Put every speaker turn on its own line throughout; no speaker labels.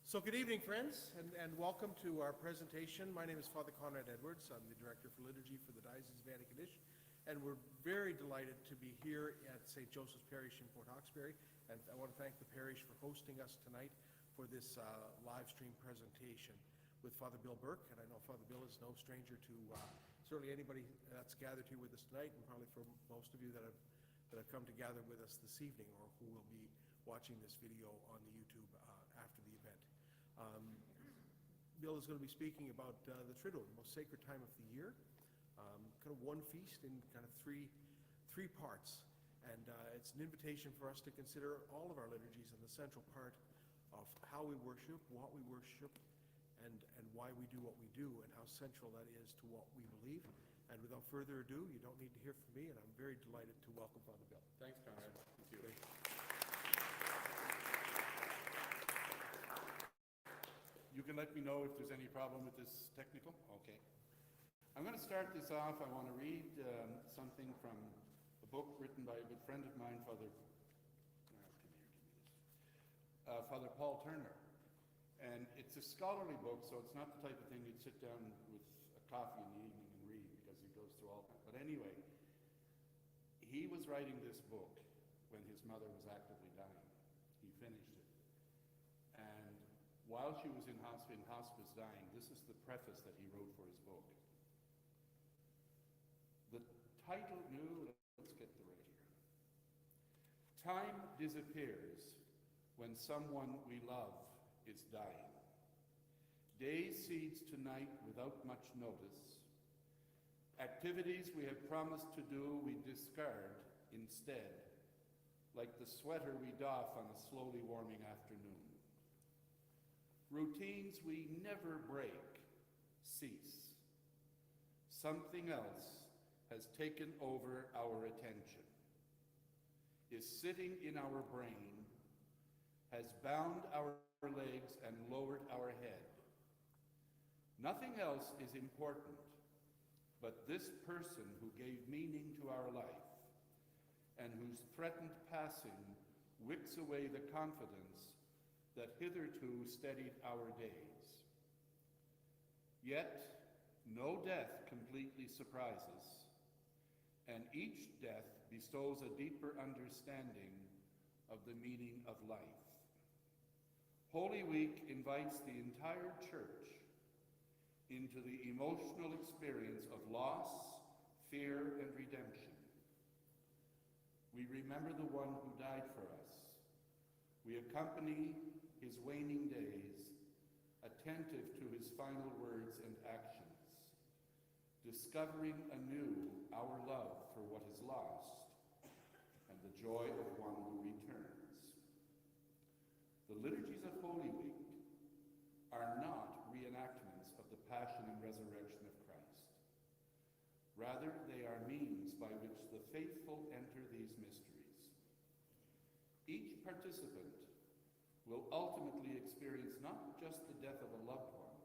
So good evening, friends, and welcome to our presentation. My name is Father Conrad Edwards. I'm the Director for Liturgy for the Diocese of Antigonish, and we're very delighted to be here at St. Joseph's Parish in Port Hawkesbury, and I want to thank the parish for hosting us tonight for this live stream presentation with Father Bill Burke, and I know Father Bill is no stranger to certainly anybody that's gathered here with us tonight, and probably for most of you that have come to gather with us this evening or who will be watching this video on the YouTube after the event. Bill is going to be speaking about the Triduum, the most sacred time of the year, kind of one feast in kind of three parts, and it's an invitation for us to consider all of our liturgies and the central part of how we worship, what we worship, and why we do what we do, and how central that is to what we believe. And without further ado, you don't need to hear from me, and I'm very delighted to welcome Father Bill.
Thanks, Conrad. Thank you. You can let me know if there's any problem with this technical? Okay. I'm going to start this off. I want to read something from a book written by a good friend of mine, Father Paul Turner. And it's a scholarly book, so it's not the type of thing you'd sit down with a coffee in the evening and read, because he goes through all that. But anyway, he was writing this book when his mother was actively dying. He finished it. And while she was in hospice dying, this is the preface that he wrote for his book. The title, let's get the right here. Time disappears when someone we love is dying. Day cedes to night without much notice. Activities we have promised to do, we discard instead, like the sweater we doff on a slowly warming afternoon. Routines we never break cease. Something else has taken over our attention, is sitting in our brain, has bound our legs and lowered our head. Nothing else is important, but this person who gave meaning to our life and whose threatened passing wicks away the confidence that hitherto steadied our days. Yet, no death completely surprises, and each death bestows a deeper understanding of the meaning of life. Holy Week invites the entire Church into the emotional experience of loss, fear, and redemption. We remember the one who died for us. We accompany his waning days, attentive to his final words and actions, discovering anew our love for what is lost and the joy of one who returns. The liturgies of Holy Week are not reenactments of the passion and resurrection of Christ. Rather, they are means by which the faithful enter these mysteries. Each participant will ultimately experience not just the death of a loved one,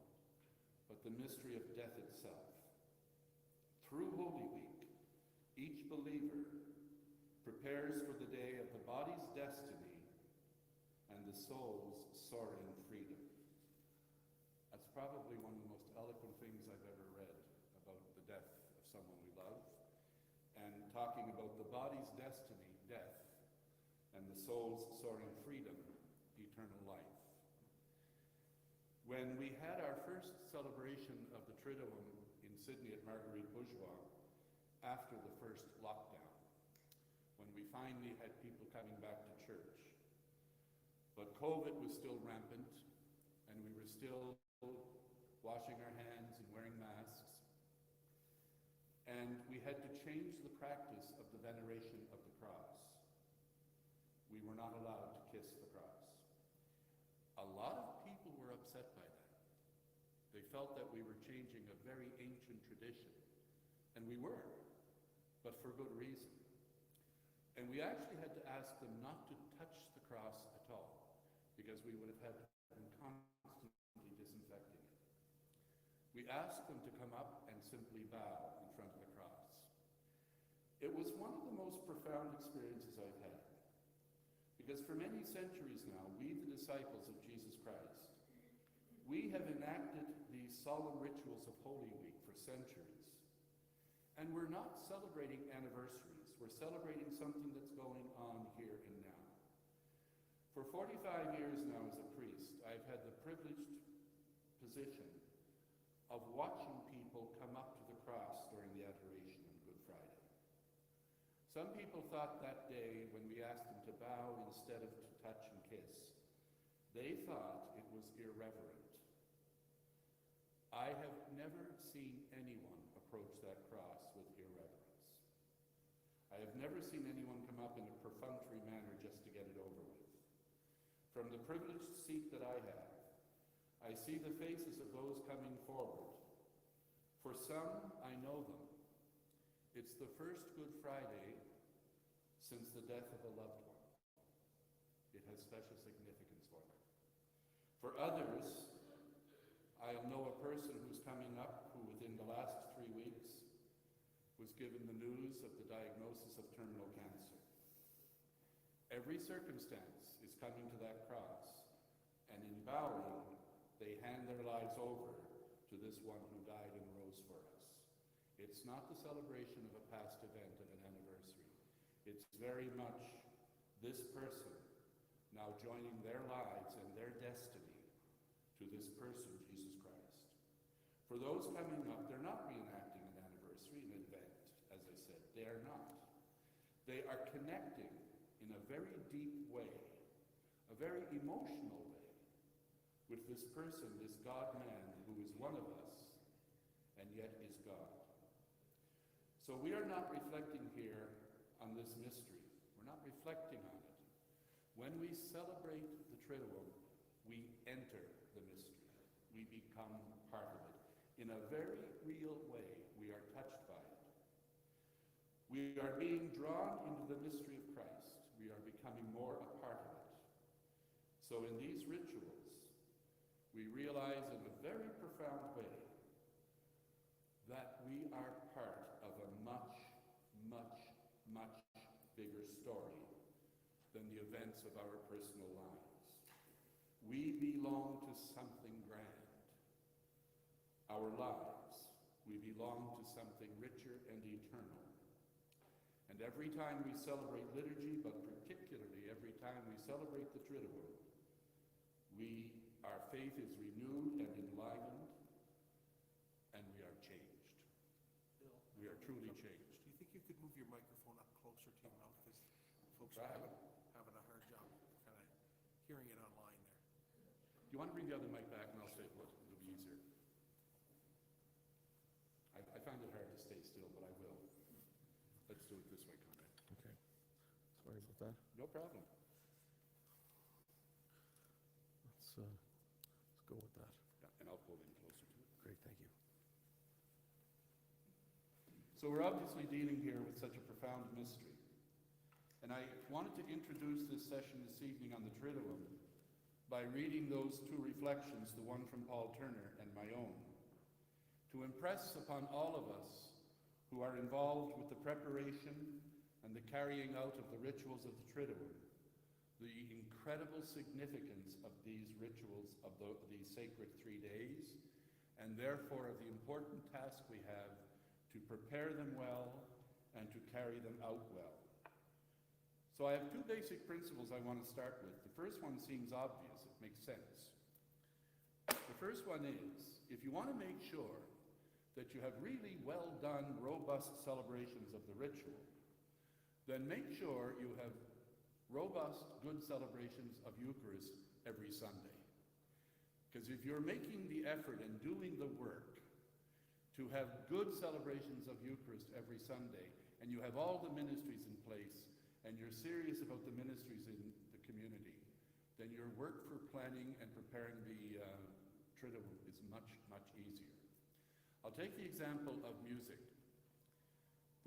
but the mystery of death itself. Through Holy Week, each believer prepares for the day of the body's destiny and the soul's soaring freedom. That's probably one of the most eloquent things I've ever read about the death of someone we love, and talking about the body's destiny, death, and the soul's soaring freedom, eternal life. When we had our first celebration of the Triduum in Sydney at Marguerite Bourgeois after the first lockdown, when we finally had people coming back to church, but COVID was still rampant, and we were still washing our hands and wearing masks, and we had to change the practice of the veneration of the cross. We were not allowed to kiss the cross. A lot of people were upset by that. They felt that we were changing a very ancient tradition, and we were, but for good reason. And we actually had to ask them not to touch the cross at all, because we would have had been constantly disinfecting it. We asked them to come up and simply bow in front of the cross. It was one of the most profound experiences I've had, because for many centuries now, we, the disciples of Jesus Christ, We have enacted these solemn rituals of Holy Week for centuries, and we're not celebrating anniversaries. We're celebrating something that's going on here and now. For 45 years now as a priest, I've had the privileged position of watching people come up to the cross during the adoration on Good Friday. Some people thought that day when we asked them to bow instead of to touch and kiss, they thought it was irreverent. I have never seen anyone approach that cross with irreverence. I have never seen anyone come up in a perfunctory manner just to get it over with. From the privileged seat that I have, I see the faces of those coming forward. For some, I know them. It's the first Good Friday since the death of a loved one. It has special significance for them. For others, I'll know a person who's coming up who within the last 3 weeks was given the news of the diagnosis of terminal cancer. Every circumstance is coming to that cross, and in bowing, they hand their lives over to this one who died and rose for us. It's not the celebration of a past event of an anniversary. It's very much this person now joining their lives and their destiny to this person, Jesus Christ. For those coming up, they're not reenacting an anniversary, an event, as I said. They are not. They are connecting in a very deep way, a very emotional way, with this person, this God-man, who is one of us, and yet is God. So we are not reflecting here on this mystery. We're not reflecting on it. When we celebrate the Triduum, we enter the mystery. We become part of it. In a very real way, we are touched by it. We are being drawn into the mystery of Christ. We are becoming more a part of it. So in these rituals, we realize in a very profound way that we are part of a much, much, much bigger story than the events of our personal lives. We belong to something grand. Our lives, we belong to something richer and eternal. And every time we celebrate liturgy, but particularly every time we celebrate the Triduum, our faith is renewed and enlivened, and we are changed.
Bill,
we are truly changed.
do you think you could move your microphone up closer to your mouth? Because folks
Right.
are having a hard job kind of hearing it online there.
Do you want to bring the other mic back, and I'll say it'll be easier. I find it hard to stay still, but I will. Let's do it this way, Conrad.
Okay. Sorry about that.
No problem.
Let's go with that.
Yeah, and I'll pull in closer to it.
Great, thank you.
So we're obviously dealing here with such a profound mystery. And I wanted to introduce this session this evening on the Triduum by reading those two reflections, the one from Paul Turner and my own, to impress upon all of us who are involved with the preparation and the carrying out of the rituals of the Triduum, the incredible significance of these rituals of these sacred 3 days, and therefore of the important task we have to prepare them well and to carry them out well. So I have two basic principles I want to start with. The first one seems obvious, it makes sense. The first one is, if you want to make sure that you have really well done, robust celebrations of the ritual, then make sure you have robust, good celebrations of Eucharist every Sunday. Because if you're making the effort and doing the work to have good celebrations of Eucharist every Sunday, and you have all the ministries in place, and you're serious about the ministries in the community, then your work for planning and preparing the Triduum is much, much easier. I'll take the example of music.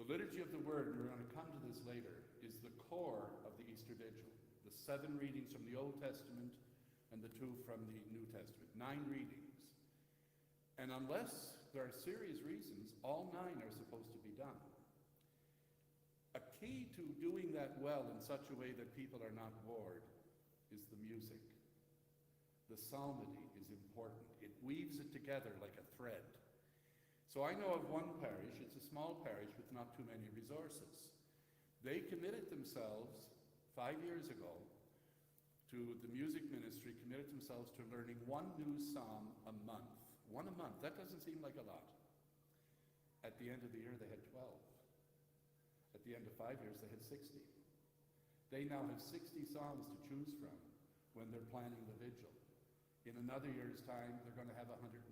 The liturgy of the Word, and we're going to come to this later, is the core of the Easter Vigil. The 7 readings from the Old Testament and the 2 from the New Testament. 9 readings. And unless there are serious reasons, all 9 are supposed to be done. A key to doing that well in such a way that people are not bored is the music. The psalmody is important. It weaves it together like a thread. So I know of one parish, it's a small parish with not too many resources. They committed themselves 5 years ago to the music ministry, committed themselves to learning one new psalm a month. One a month, that doesn't seem like a lot. At the end of the year, they had 12. At the end of 5 years, they had 60. They now have 60 psalms to choose from when they're planning the vigil. In another year's time, they're going to have 120.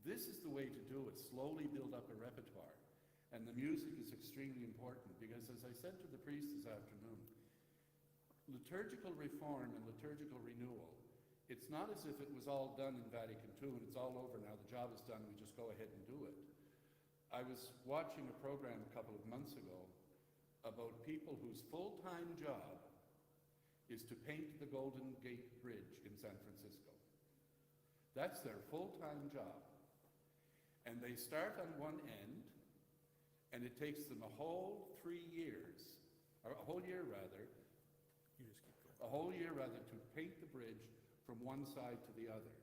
This is the way to do it. Slowly build up a repertoire. And the music is extremely important because, as I said to the priest this afternoon, liturgical reform and liturgical renewal, it's not as if it was all done in Vatican II and it's all over now, the job is done, we just go ahead and do it. I was watching a program a couple of months ago about people whose full-time job is to paint the Golden Gate Bridge in San Francisco. That's their full-time job. And they start on one end, and it takes them a whole 3 years, or a whole year rather, to paint the bridge from one side to the other.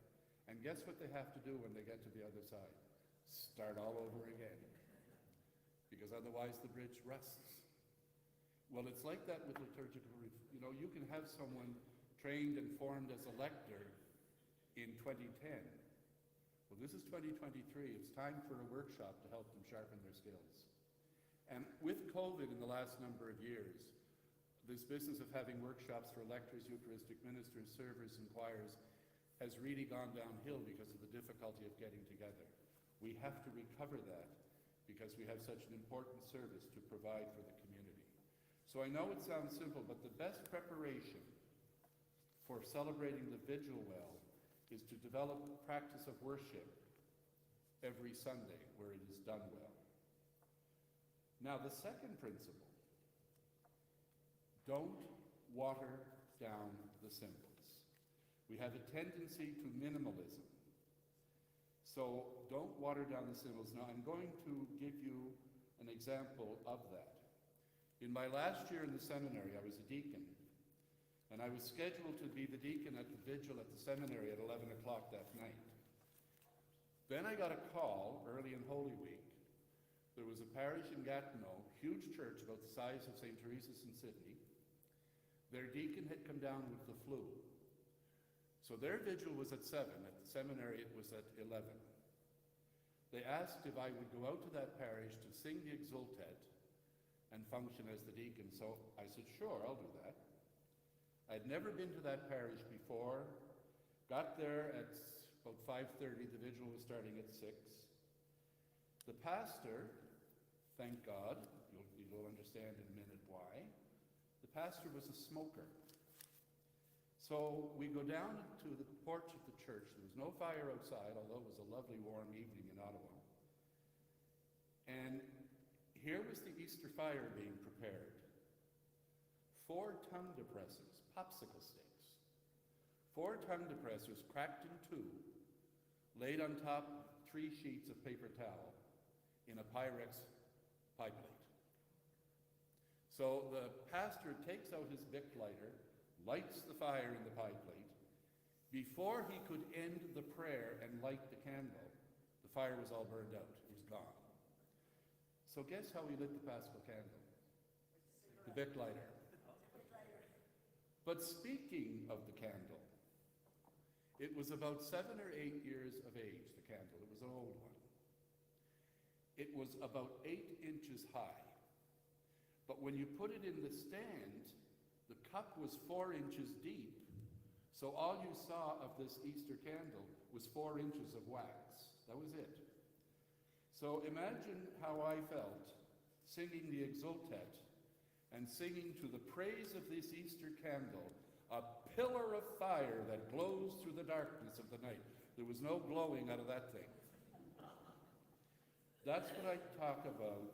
And guess what they have to do when they get to the other side? Start all over again. Because otherwise the bridge rusts. Well, it's like that with liturgical, you can have someone trained and formed as a lector in 2010. Well, this is 2023. It's time for a workshop to help them sharpen their skills. And with COVID in the last number of years, this business of having workshops for lectors, Eucharistic ministers, servers, and choirs has really gone downhill because of the difficulty of getting together. We have to recover that because we have such an important service to provide for the community. So I know it sounds simple, but the best preparation for celebrating the vigil well is to develop a practice of worship every Sunday where it is done well. Now, the second principle, don't water down the symbols. We have a tendency to minimalism. So don't water down the symbols. Now, I'm going to give you an example of that. In my last year in the seminary, I was a deacon. And I was scheduled to be the deacon at the vigil at the seminary at 11 o'clock that night. Then I got a call early in Holy Week. There was a parish in Gatineau, huge church about the size of St. Teresa's in Sydney. Their deacon had come down with the flu. So their vigil was at 7. At the seminary, it was at 11. They asked if I would go out to that parish to sing the Exultet and function as the deacon. So I said, sure, I'll do that. I'd never been to that parish before, got there at about 5:30, the vigil was starting at 6. The pastor, thank God, you'll understand in a minute why, the pastor was a smoker. So we go down to the porch of the church. There was no fire outside, although it was a lovely warm evening in Ottawa. And here was the Easter fire being prepared. 4 tongue depressors, popsicle sticks. 4 tongue depressors cracked in 2, laid on top 3 sheets of paper towel in a Pyrex pie plate. So the pastor takes out his Bic lighter, lights the fire in the pie plate. Before he could end the prayer and light the candle, the fire was all burned out. It was gone. So guess how he lit the Paschal candle? The Bic lighter. But speaking of the candle, it was about 7 or 8 years of age, the candle. It was an old one. It was about 8 inches high. But when you put it in the stand, the cup was 4 inches deep. So all you saw of this Easter candle was 4 inches of wax. That was it. So imagine how I felt singing the Exultet and singing to the praise of this Easter candle, a pillar of fire that glows through the darkness of the night. There was no glowing out of that thing. That's what I talk about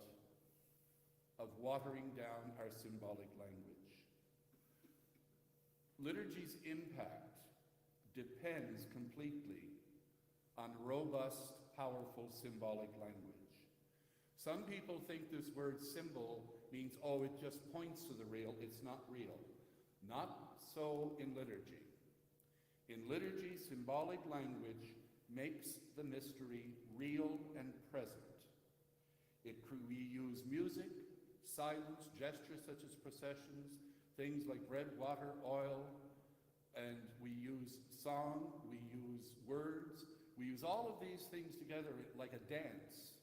of watering down our symbolic language. Liturgy's impact depends completely on robust, powerful symbolic language. Some people think this word symbol means, oh, it just points to the real. It's not real. Not so in liturgy. In liturgy, symbolic language makes the mystery real and present. We use music, silence, gestures such as processions, things like bread, water, oil, and we use song, we use words, we use all of these things together like a dance.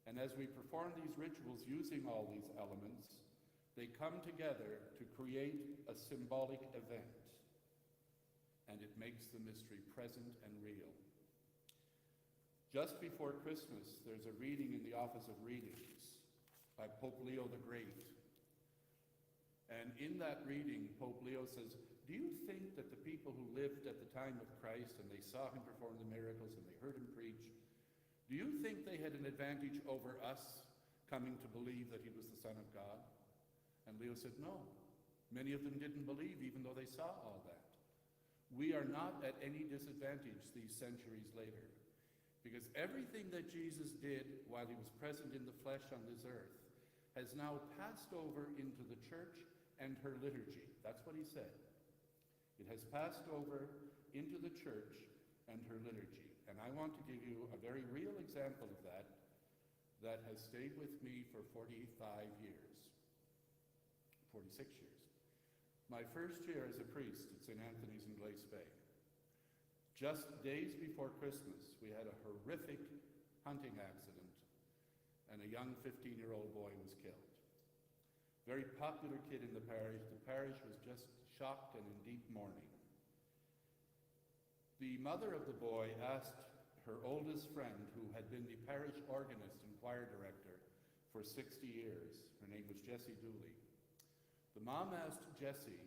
And as we perform these rituals using all these elements, they come together to create a symbolic event. And it makes the mystery present and real. Just before Christmas, there's a reading in the Office of Readings by Pope Leo the Great. And in that reading, Pope Leo says, do you think that the people who lived at the time of Christ and they saw him perform the miracles and they heard him preach, do you think they had an advantage over us coming to believe that he was the Son of God? And Leo said, no. Many of them didn't believe even though they saw all that. We are not at any disadvantage these centuries later, because everything that Jesus did while he was present in the flesh on this earth has now passed over into the church and her liturgy. That's what he said. It has passed over into the church and her liturgy. And I want to give you a very real example of that that has stayed with me for 46 years. My first year as a priest at St. Anthony's in Glace Bay. Just days before Christmas, we had a horrific hunting accident, and a young 15-year-old boy was killed. Very popular kid in the parish. The parish was just shocked and in deep mourning. The mother of the boy asked her oldest friend, who had been the parish organist and choir director for 60 years, her name was Jessie Dooley. The mom asked Jessie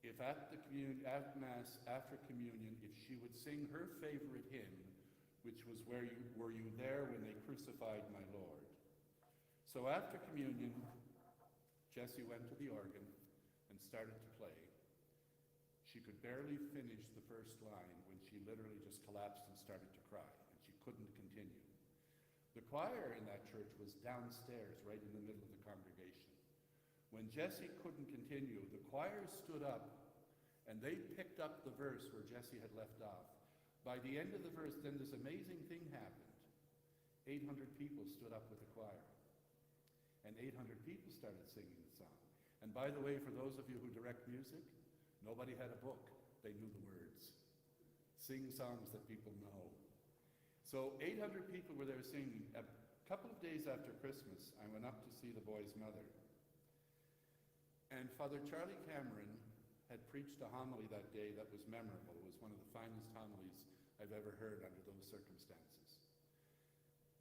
if at Mass after communion, if she would sing her favorite hymn, which was Were You There When They Crucified My Lord? So after communion, Jessie went to the organ and started to play. She could barely finish the first line when she literally just collapsed and started to cry, and she couldn't continue. The choir in that church was downstairs, right in the middle of the congregation. When Jessie couldn't continue, the choir stood up and they picked up the verse where Jessie had left off. By the end of the verse, then this amazing thing happened. 800 people stood up with the choir. And 800 people started singing the song. And by the way, for those of you who direct music, nobody had a book. They knew the words. Sing songs that people know. So 800 people were there singing. A couple of days after Christmas, I went up to see the boy's mother. And Father Charlie Cameron had preached a homily that day that was memorable. It was one of the finest homilies I've ever heard under those circumstances.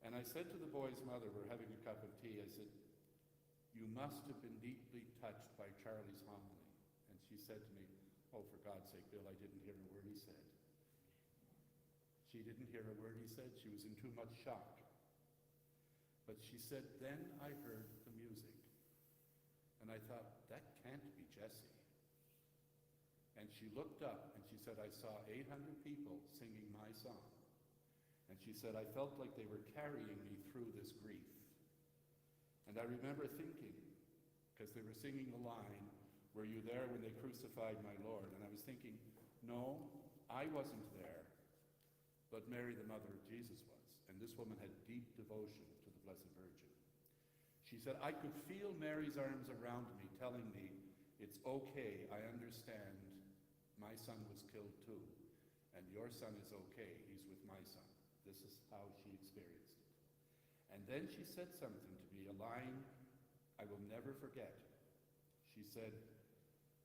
And I said to the boy's mother, we're having a cup of tea, I said, you must have been deeply touched by Charlie's homily. And she said to me, oh, for God's sake, Bill, I didn't hear a word he said. She didn't hear a word he said. She was in too much shock. But she said, then I heard the music. And I thought, that can't be Jessie. And she looked up and she said, I saw 800 people singing my song. And she said, I felt like they were carrying me through this grief. And I remember thinking, because they were singing the line, were you there when they crucified my Lord? And I was thinking, no, I wasn't there, but Mary, the mother of Jesus, was. And this woman had deep devotion to the Blessed Virgin. She said, I could feel Mary's arms around me, telling me, it's okay, I understand, my son was killed too, and your son is okay, he's with my son. This is how she experienced it. And then she said something to me, a line I will never forget. She said,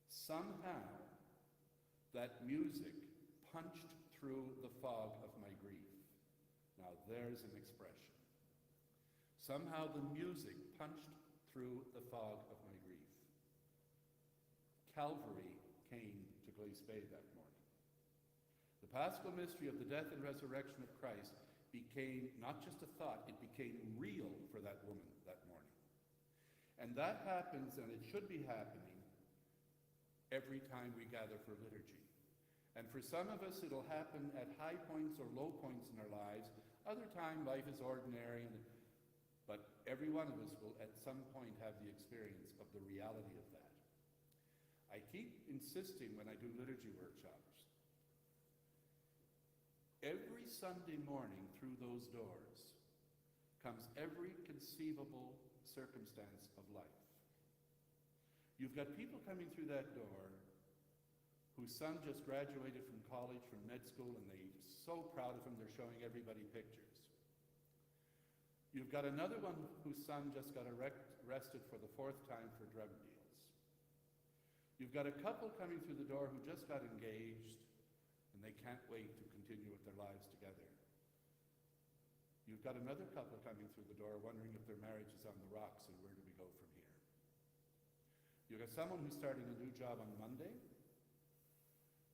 somehow that music punched through the fog of my grief. Now there's an expression. Somehow the music punched through the fog of my grief. Calvary came to Glace Bay that morning. The Paschal mystery of the death and resurrection of Christ became not just a thought, it became real for that woman that morning. And that happens, and it should be happening, every time we gather for liturgy. And for some of us, it'll happen at high points or low points in our lives. Other time, life is ordinary, but every one of us will at some point have the experience of the reality of that. I keep insisting when I do liturgy workshops Every Sunday morning through those doors comes every conceivable circumstance of life. You've got people coming through that door whose son just graduated from college, from med school, and they're so proud of him they're showing everybody pictures. You've got another one whose son just got arrested for the 4th time for drug deals. You've got a couple coming through the door who just got engaged and they can't wait to continue with their lives together. You've got another couple coming through the door wondering if their marriage is on the rocks and where do we go from here. You've got someone who's starting a new job on Monday.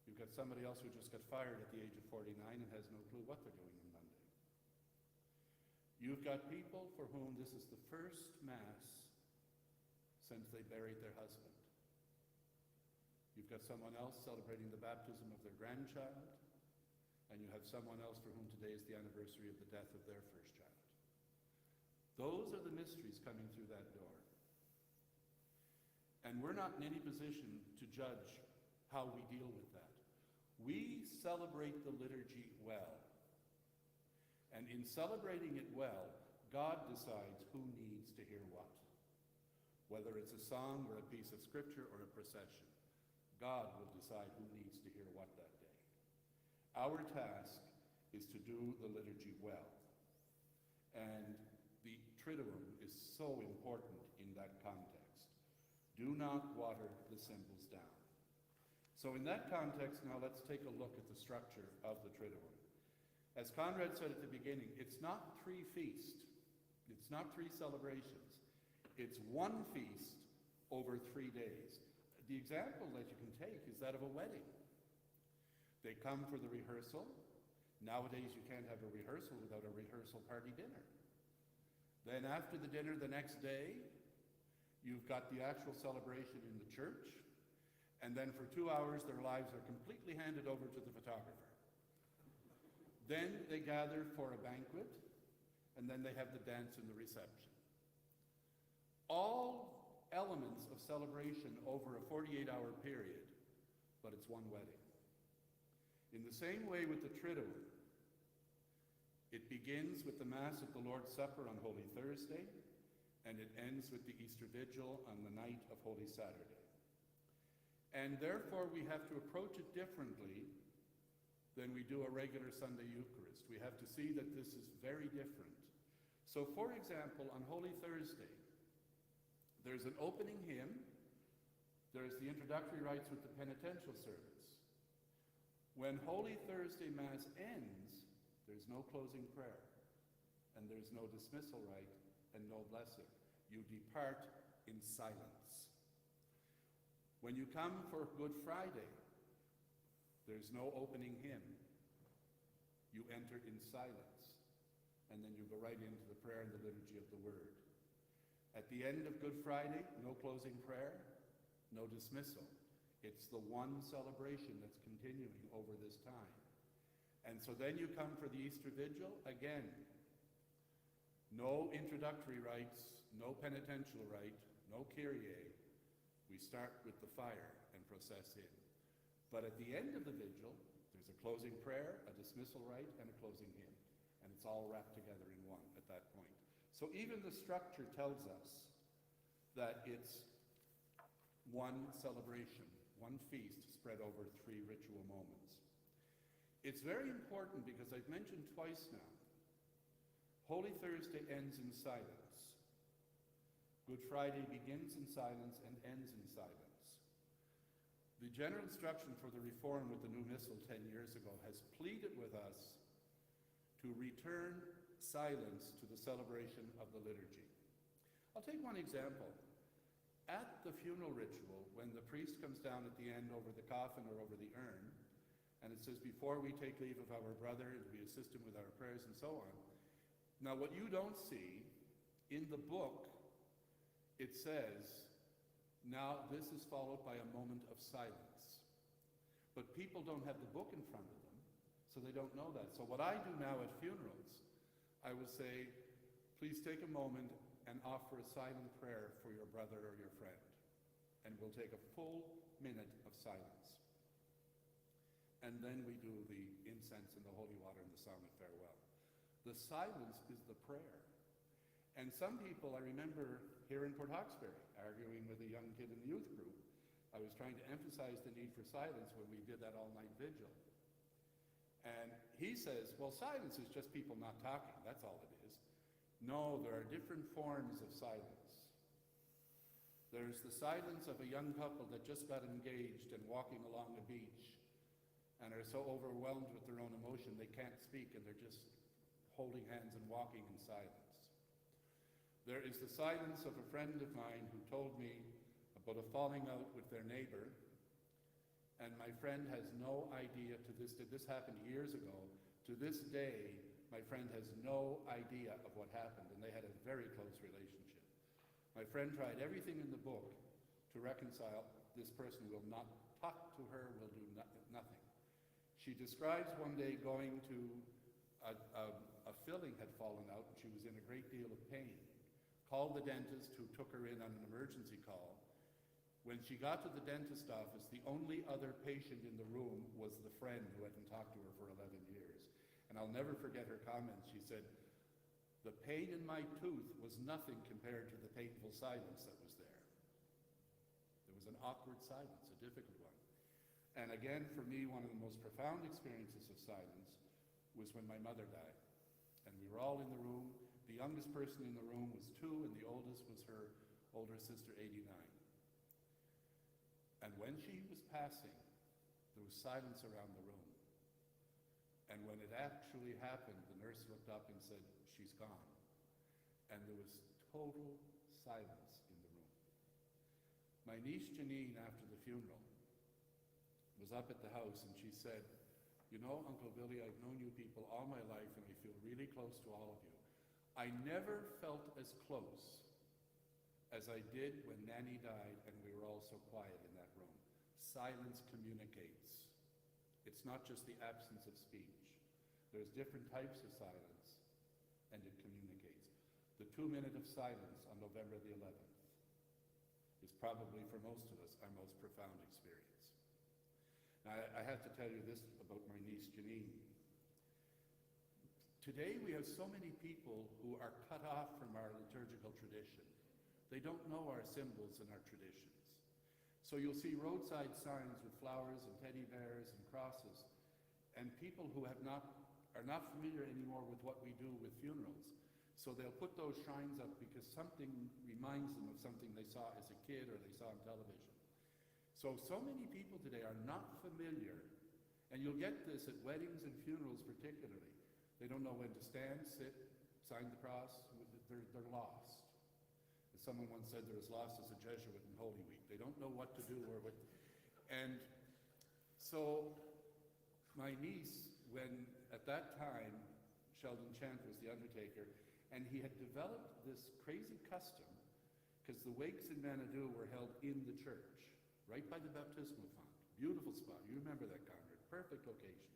You've got somebody else who just got fired at the age of 49 and has no clue what they're doing on Monday. You've got people for whom this is the first Mass since they buried their husband. You've got someone else celebrating the baptism of their grandchild, and you have someone else for whom today is the anniversary of the death of their first child. Those are the mysteries coming through that door. And we're not in any position to judge how we deal with that. We celebrate the liturgy well. And in celebrating it well, God decides who needs to hear what. Whether it's a song or a piece of scripture or a procession, God will decide who needs to hear what that day. Our task is to do the liturgy well. And the Triduum is so important in that context. Do not water the symbols down. So in that context, now let's take a look at the structure of the Triduum. As Conrad said at the beginning, it's not 3 feasts. It's not 3 celebrations. It's 1 feast over 3 days. The example that you can take is that of a wedding. They come for the rehearsal. Nowadays you can't have a rehearsal without a rehearsal party dinner. Then after the dinner the next day, you've got the actual celebration in the church, and then for 2 hours their lives are completely handed over to the photographer. Then they gather for a banquet, and then they have the dance and the reception. All elements of celebration over a 48-hour period, but it's one wedding. In the same way with the Triduum, it begins with the Mass at the Lord's Supper on Holy Thursday, and it ends with the Easter Vigil on the night of Holy Saturday. And therefore we have to approach it differently than we do a regular Sunday Eucharist. We have to see that this is very different. So for example, on Holy Thursday, there's an opening hymn, there's the introductory rites with the penitential service. When Holy Thursday Mass ends, there's no closing prayer, and there's no dismissal rite, and no blessing. You depart in silence. When you come for Good Friday, there's no opening hymn. You enter in silence, and then you go right into the prayer and the liturgy of the Word. At the end of Good Friday, no closing prayer, no dismissal. It's the one celebration that's continuing over this time. And so then you come for the Easter Vigil, again, no introductory rites, no penitential rite, no Kyrie. We start with the fire and process in. But at the end of the vigil, there's a closing prayer, a dismissal rite, and a closing hymn. And it's all wrapped together in one at that point. So even the structure tells us that it's one celebration, one feast spread over 3 ritual moments. It's very important because I've mentioned twice now, Holy Thursday ends in silence. Good Friday begins in silence and ends in silence. The general instruction for the Reform with the new Missal 10 years ago has pleaded with us to return silence to the celebration of the liturgy. I'll take one example. At the funeral ritual, when the priest comes down at the end over the coffin or over the urn, and it says, before we take leave of our brother, we assist him with our prayers and so on. Now, what you don't see, in the book, it says, now this is followed by a moment of silence. But people don't have the book in front of them, so they don't know that. So what I do now at funerals, I will say, please take a moment and offer a silent prayer for your brother or your friend. And we'll take a full minute of silence. and then we do the incense and the holy water and the song of farewell. The silence is the prayer. And some people, I remember here in Port Hawkesbury, arguing with a young kid in the youth group, I was trying to emphasize the need for silence when we did that all-night vigil. And he says, well, silence is just people not talking, that's all it is. No, there are different forms of silence. There's the silence of a young couple that just got engaged and walking along the beach and are so overwhelmed with their own emotion they can't speak and they're just holding hands and walking in silence. There is the silence of a friend of mine who told me about a falling out with their neighbor, and my friend has no idea to this day. This happened years ago. To this day, my friend has no idea of what happened, and they had a very close relationship. My friend tried everything in the book to reconcile. This person will not talk to her, will do nothing. She describes one day going to a filling had fallen out, and she was in a great deal of pain. Called the dentist, who took her in on an emergency call. When she got to the dentist office, the only other patient in the room was the friend who hadn't talked to her for 11 years. And I'll never forget her comments. She said, "The pain in my tooth was nothing compared to the painful silence that was there." There was an awkward silence, a difficult one. And again, for me, one of the most profound experiences of silence was when my mother died. And we were all in the room. The youngest person in the room was 2, and the oldest was her older sister, 89. And when she was passing, there was silence around the room. And when it actually happened, the nurse looked up and said, "She's gone." And there was total silence in the room. My niece Janine, after the funeral, was up at the house, and she said, "You know, Uncle Billy, I've known you people all my life, and I feel really close to all of you. I never felt as close as I did when Nanny died and we were all so quiet in that room." Silence communicates. It's not just the absence of speech. There's different types of silence, and it communicates. The 2-minute of silence on November the 11th is probably, for most of us, our most profound experience. Now, I have to tell you this about my niece Janine. Today we have so many people who are cut off from our liturgical tradition. They don't know our symbols and our traditions. So you'll see roadside signs with flowers and teddy bears and crosses, and people who are not familiar anymore with what we do with funerals. So they'll put those shrines up because something reminds them of something they saw as a kid or they saw on television. So many people today are not familiar, and you'll get this at weddings and funerals particularly. They don't know when to stand, sit, sign the cross. They're lost. As someone once said, they're as lost as a Jesuit in Holy Week. They don't know what to do or what. And so my niece, when at that time, Sheldon Chant was the undertaker, and he had developed this crazy custom, because the wakes in Manadoo were held in the church, right by the baptismal font. Beautiful spot. You remember that, Conrad. Perfect location.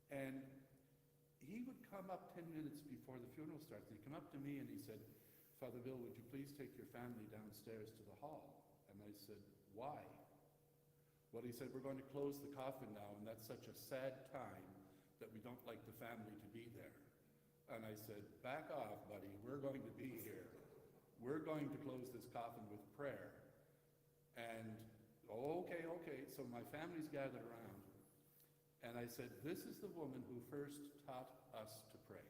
And he would come up 10 minutes before the funeral starts. He'd come up to me and he said, "Father Bill, would you please take your family downstairs to the hall?" And I said, "Why?" Well, he said, "We're going to close the coffin now, and that's such a sad time that we don't like the family to be there." And I said, "Back off, buddy. We're going to be here. We're going to close this coffin with prayer." And, okay. So my family's gathered around. And I said, "This is the woman who first taught us to pray."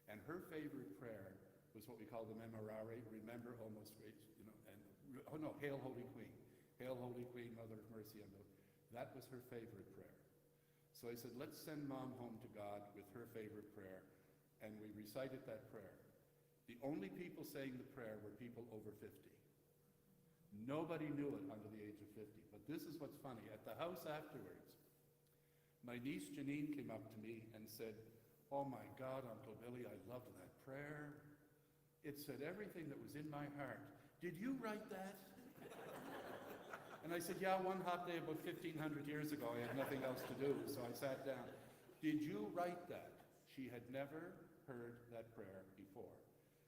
And her favorite prayer was what we call the Memorare, remember, almost great, Hail Holy Queen. Hail Holy Queen, Mother of Mercy. That was her favorite prayer. So I said, let's send Mom home to God with her favorite prayer. And we recited that prayer. The only people saying the prayer were people over 50. Nobody knew it under the age of 50. But this is what's funny. At the house afterwards, my niece Janine came up to me and said, "Oh my God, Uncle Billy, I loved that prayer. It said everything that was in my heart. Did you write that?" And I said, "Yeah, one hot day about 1,500 years ago. I had nothing else to do, so I sat down." "Did you write that?" She had never heard that prayer before.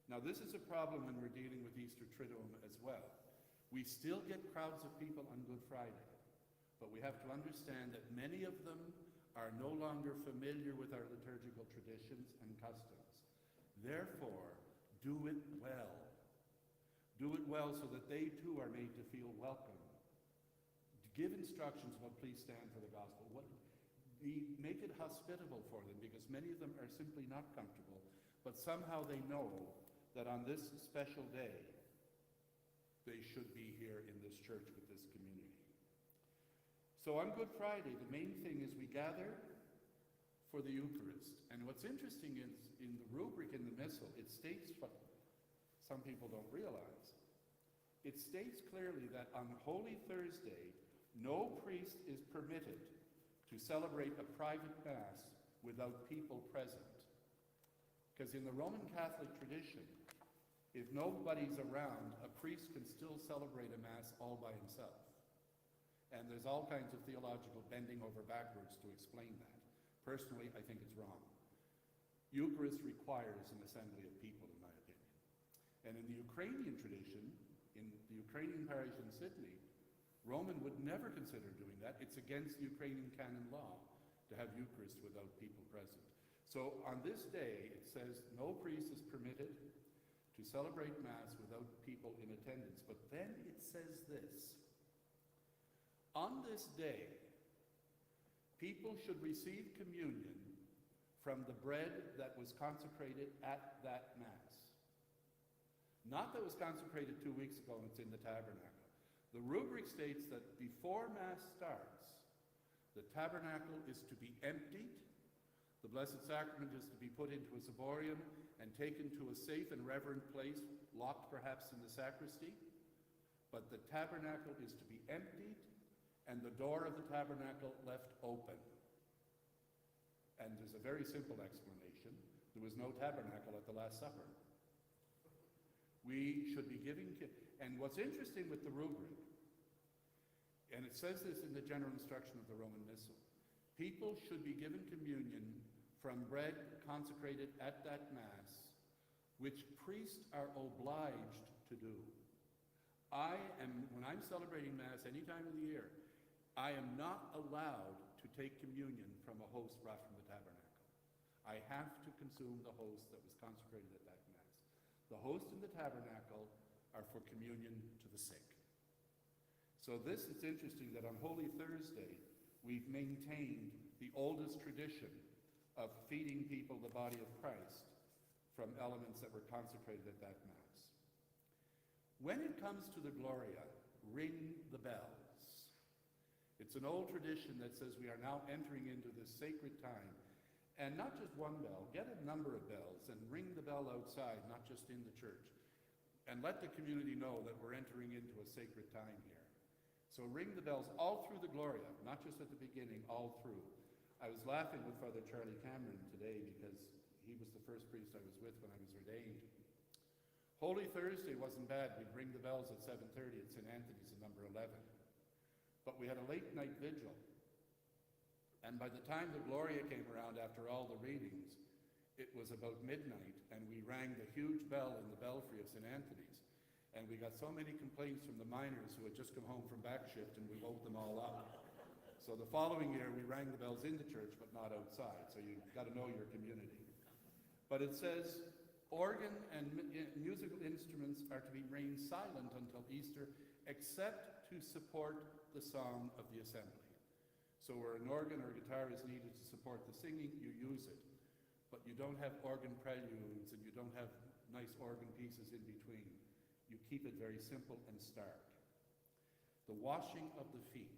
Now, this is a problem when we're dealing with Easter Triduum as well. We still get crowds of people on Good Friday. But we have to understand that many of them are no longer familiar with our liturgical traditions and customs. Therefore, do it well. Do it well so that they too are made to feel welcome. Give instructions about please stand for the gospel. Make it hospitable for them, because many of them are simply not comfortable, but somehow they know that on this special day, they should be here in this church with this community. So on Good Friday, the main thing is we gather for the Eucharist. And what's interesting is in the rubric in the Missal, it states what some people don't realize. It states clearly that on Holy Thursday, no priest is permitted to celebrate a private Mass without people present. Because in the Roman Catholic tradition, if nobody's around, a priest can still celebrate a Mass all by himself. And there's all kinds of theological bending over backwards to explain that. Personally, I think it's wrong. Eucharist requires an assembly of people, in my opinion. And in the Ukrainian tradition, in the Ukrainian parish in Sydney, Roman would never consider doing that. It's against Ukrainian canon law to have Eucharist without people present. So on this day, it says no priest is permitted to celebrate Mass without people in attendance. But then it says this: on this day, people should receive communion from the bread that was consecrated at that Mass. Not that was consecrated 2 weeks ago and it's in the tabernacle. The rubric states that before Mass starts, the tabernacle is to be emptied, the Blessed Sacrament is to be put into a ciborium and taken to a safe and reverent place, locked perhaps in the sacristy, but the tabernacle is to be emptied and the door of the tabernacle left open. And there's a very simple explanation. There was no tabernacle at the Last Supper. We should be giving, and what's interesting with the rubric, and it says this in the general instruction of the Roman Missal, people should be given communion from bread consecrated at that Mass, which priests are obliged to do. When I'm celebrating Mass any time of the year, I am not allowed to take communion from a host brought from the tabernacle. I have to consume the host that was consecrated at that Mass. The host in the tabernacle are for communion to the sick. So this is interesting that on Holy Thursday, we've maintained the oldest tradition of feeding people the body of Christ from elements that were consecrated at that Mass. When it comes to the Gloria, ring the bells. It's an old tradition that says we are now entering into this sacred time. And not just one bell, get a number of bells and ring the bell outside, not just in the church. And let the community know that we're entering into a sacred time here. So ring the bells all through the Gloria, not just at the beginning, all through. I was laughing with Father Charlie Cameron today because he was the first priest I was with when I was ordained. Holy Thursday wasn't bad. We'd ring the bells at 7:30 at St. Anthony's in number 11. But we had a late night vigil. And by the time the Gloria came around after all the readings, it was about midnight, and we rang the huge bell in the belfry of St. Anthony's. And we got so many complaints from the miners who had just come home from back shift, and we woke them all up. So the following year, we rang the bells in the church, but not outside. So you've got to know your community. But it says, organ and musical instruments are to be remain silent until Easter, except to support the song of the assembly. So where an organ or a guitar is needed to support the singing, you use it. But you don't have organ preludes and you don't have nice organ pieces in between. You keep it very simple and stark. The washing of the feet.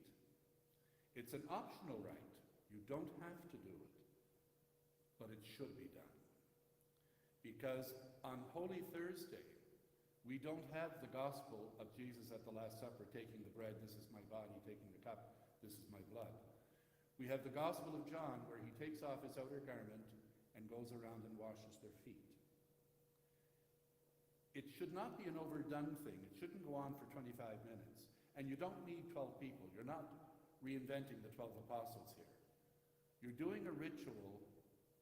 It's an optional rite. You don't have to do it, but it should be done. Because on Holy Thursday, we don't have the gospel of Jesus at the Last Supper, taking the bread, this is my body, taking the cup, this is my blood. We have the Gospel of John, where he takes off his outer garment and goes around and washes their feet. It should not be an overdone thing. It shouldn't go on for 25 minutes. And you don't need 12 people. You're not reinventing the 12 apostles here. You're doing a ritual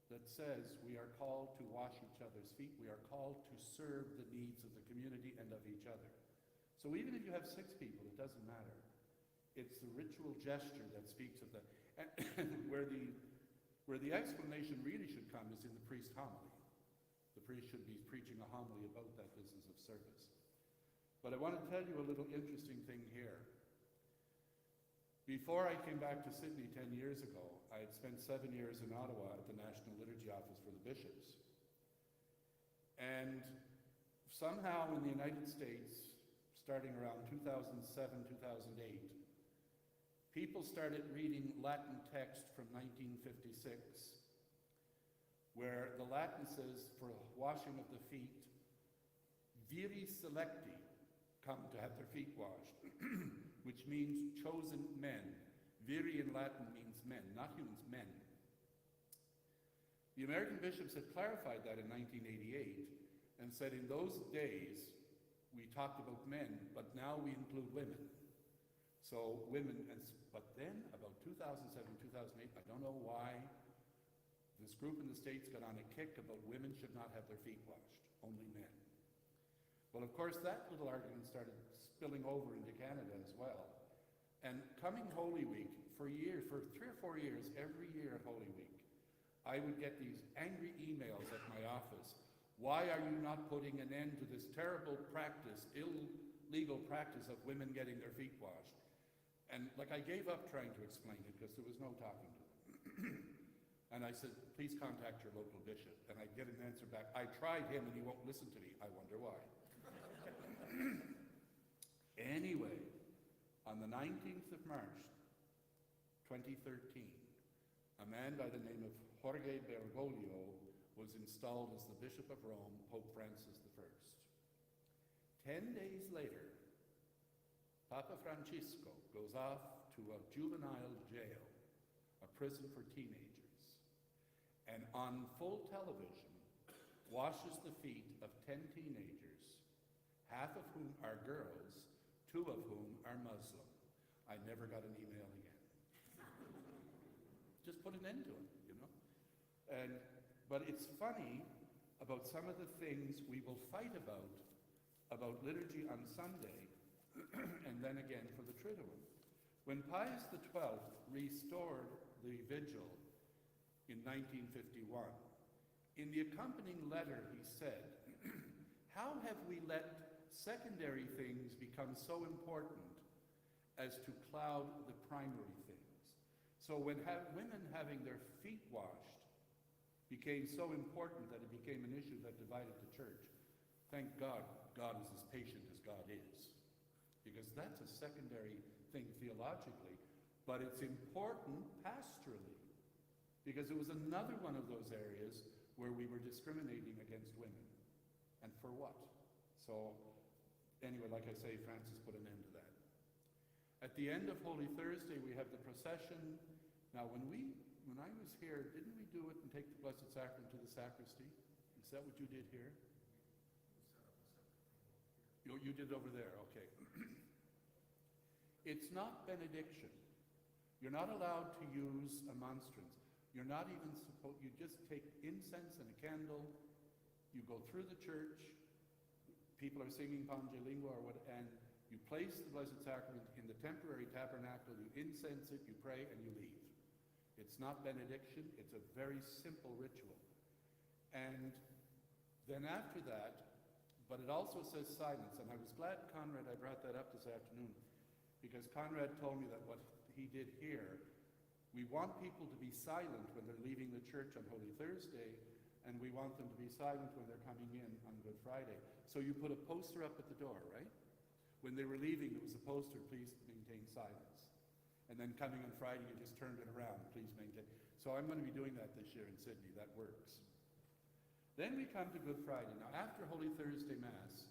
that says we are called to wash each other's feet. We are called to serve the needs of the community and of each other. So even if you have 6 people, it doesn't matter. It's the ritual gesture that speaks of that. And where the explanation really should come is in the priest homily. The priest should be preaching a homily about that business of service. But I want to tell you a little interesting thing here. Before I came back to Sydney 10 years ago, I had spent 7 years in Ottawa at the National Liturgy Office for the Bishops. And somehow in the United States, starting around 2007, 2008, people started reading Latin text from 1956, where the Latin says, for washing of the feet, viri selecti, come to have their feet washed, which means chosen men. Viri in Latin means men, not humans, men. The American bishops had clarified that in 1988 and said in those days we talked about men, but now we include women. So women, but then about 2007, 2008, I don't know why, this group in the States got on a kick about women should not have their feet washed, only men. Well, of course, that little argument started spilling over into Canada as well. And coming Holy Week, for years, for 3 or 4 years, every year at Holy Week, I would get these angry emails at my office. Why are you not putting an end to this terrible practice, illegal practice of women getting their feet washed? And like I gave up trying to explain it because there was no talking to them. And I said, please contact your local bishop. And I'd get an answer back, I tried him and he won't listen to me. I wonder why. Anyway, on the 19th of March, 2013, a man by the name of Jorge Bergoglio was installed as the Bishop of Rome, Pope Francis I. 10 days later, Papa Francisco goes off to a juvenile jail, a prison for teenagers, and on full television washes the feet of 10 teenagers, half of whom are girls, 2 of whom are Muslim. I never got an email again. Just put an end to it, you know? But it's funny about some of the things we will fight about liturgy on Sunday, and then again for the Triduum. When Pius XII restored the Vigil in 1951, in the accompanying letter he said, how have we let secondary things become so important as to cloud the primary things? So when women having their feet washed became so important that it became an issue that divided the church, thank God, God is as patient as God is. Because that's a secondary thing theologically, but it's important pastorally. Because it was another one of those areas where we were discriminating against women. And for what? So, anyway, like I say, Francis put an end to that. At the end of Holy Thursday, we have the procession. Now, when I was here, didn't we do it and take the Blessed Sacrament to the sacristy? Is that what you did here? You did over there, okay. It's not benediction. You're not allowed to use a monstrance. You're not even supposed, you just take incense and a candle, you go through the church, people are singing Pange Lingua or what, and you place the Blessed Sacrament in the temporary tabernacle, you incense it, you pray, and you leave. It's not benediction, it's a very simple ritual. And then after that, but it also says silence, and I was glad, Conrad, I brought that up this afternoon, because Conrad told me that what he did here, we want people to be silent when they're leaving the church on Holy Thursday, and we want them to be silent when they're coming in on Good Friday. So you put a poster up at the door, right? When they were leaving, there was a poster, please maintain silence. And then coming on Friday, you just turned it around, please maintain. So I'm going to be doing that this year in Sydney, that works. Then we come to Good Friday. Now, after Holy Thursday Mass,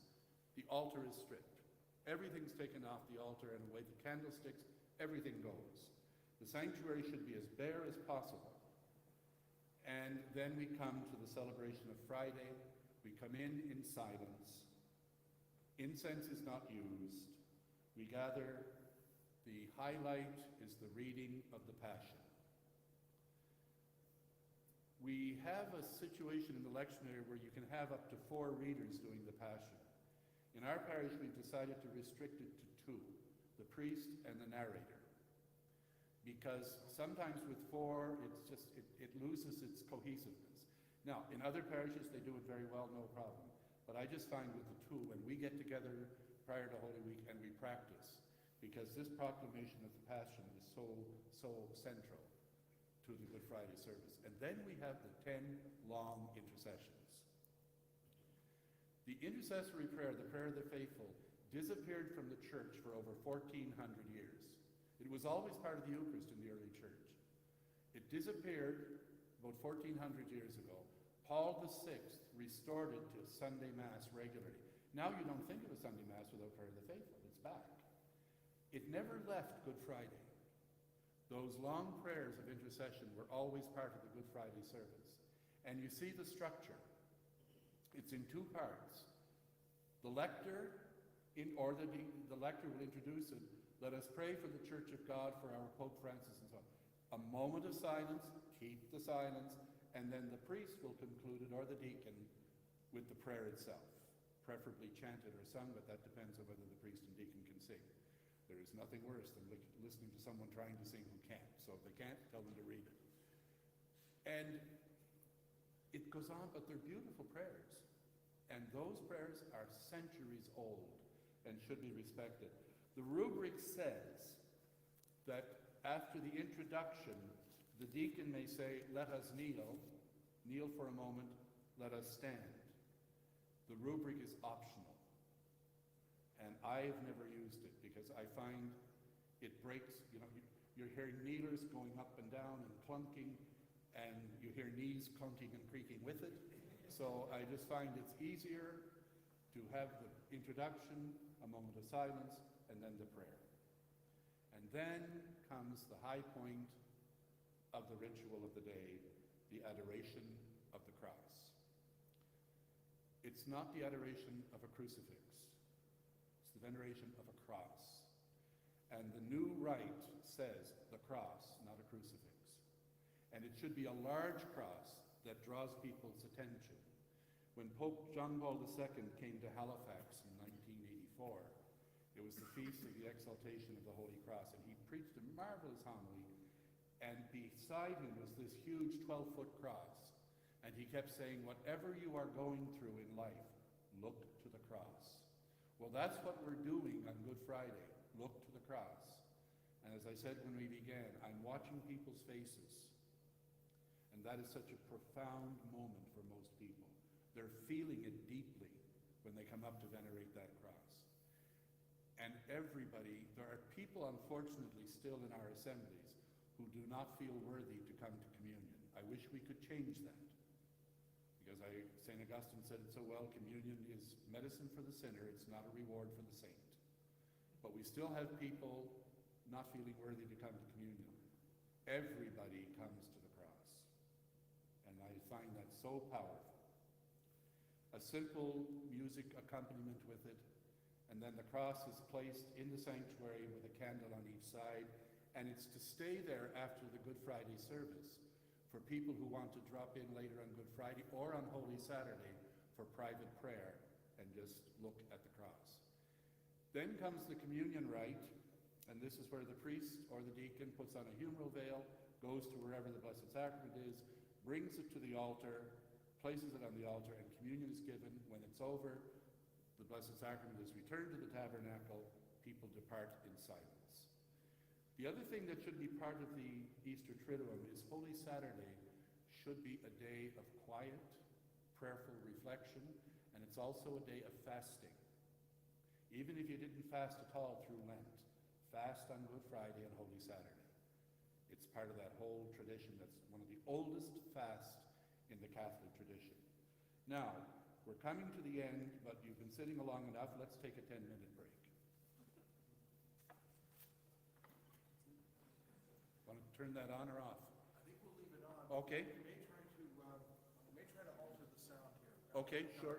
the altar is stripped. Everything's taken off the altar and away the candlesticks, everything goes. The sanctuary should be as bare as possible. And then we come to the celebration of Friday. We come in silence. Incense is not used. We gather. The highlight is the reading of the Passion. We have a situation in the lectionary where you can have up to 4 readers doing the Passion. In our parish, we've decided to restrict it to 2, the priest and the narrator. because sometimes with four, it loses its cohesiveness. Now, in other parishes, they do it very well, no problem. But I just find with the two, when we get together prior to Holy Week and we practice, because this proclamation of the Passion is so central to the Good Friday service. And then we have the 10 long intercessions. The intercessory prayer, the prayer of the faithful, disappeared from the church for over 1,400 years. It was always part of the Eucharist in the early church. It disappeared about 1,400 years ago. Paul VI restored it to Sunday Mass regularly. Now you don't think of a Sunday Mass without prayer of the faithful. It's back. It never left Good Friday. Those long prayers of intercession were always part of the Good Friday service. And you see the structure. It's in two parts. The lector, the lector will introduce it. Let us pray for the Church of God, for our Pope Francis, and so on. A moment of silence, keep the silence, and then the priest will conclude it, or the deacon, with the prayer itself. Preferably chanted or sung, but that depends on whether the priest and deacon can sing. There is nothing worse than listening to someone trying to sing who can't. So if they can't, tell them to read it. And it goes on, but they're beautiful prayers. And those prayers are centuries old and should be respected. The rubric says that after the introduction, the deacon may say, let us kneel for a moment, let us stand. The rubric is optional. And I've never used it because I find it breaks, you're hearing kneelers going up and down and clunking, and you hear knees clunking and creaking with it. So I just find it's easier to have the introduction, a moment of silence, and then the prayer. And then comes the high point of the ritual of the day, the adoration of the cross. It's not the adoration of a crucifix. It's the veneration of a cross. And the new rite says the cross, not a crucifix. And it should be a large cross that draws people's attention. When Pope John Paul II came to Halifax in 1984, it was the Feast of the Exaltation of the Holy Cross, and he preached a marvelous homily, and beside him was this huge 12-foot cross, and he kept saying, whatever you are going through in life, look to the cross. Well, that's what we're doing on Good Friday, look to the cross. And as I said when we began, I'm watching people's faces, and that is such a profound moment for most people. They're feeling it deeply when they come up to venerate that cross. And everybody, there are people unfortunately still in our assemblies who do not feel worthy to come to communion. I wish we could change that. Because St. Augustine said it so well, communion is medicine for the sinner, it's not a reward for the saint. But we still have people not feeling worthy to come to communion. Everybody comes to the cross. And I find that so powerful. A simple music accompaniment with it, and then the cross is placed in the sanctuary with a candle on each side, and it's to stay there after the Good Friday service for people who want to drop in later on Good Friday or on Holy Saturday for private prayer and just look at the cross. Then comes the communion rite, and this is where the priest or the deacon puts on a humeral veil, goes to wherever the Blessed Sacrament is, brings it to the altar, places it on the altar, and communion is given. When it's over, the Blessed Sacrament is returned to the tabernacle, people depart in silence. The other thing that should be part of the Easter Triduum is Holy Saturday should be a day of quiet, prayerful reflection, and it's also a day of fasting. Even if you didn't fast at all through Lent, fast on Good Friday and Holy Saturday. It's part of that whole tradition that's one of the oldest fasts in the Catholic tradition. Now, we're coming to the end, but you've been sitting long enough. Let's take a 10-minute break. Want to turn that on or off?
I think we'll leave it on.
Okay.
We may try to alter the sound here.
Okay, sure.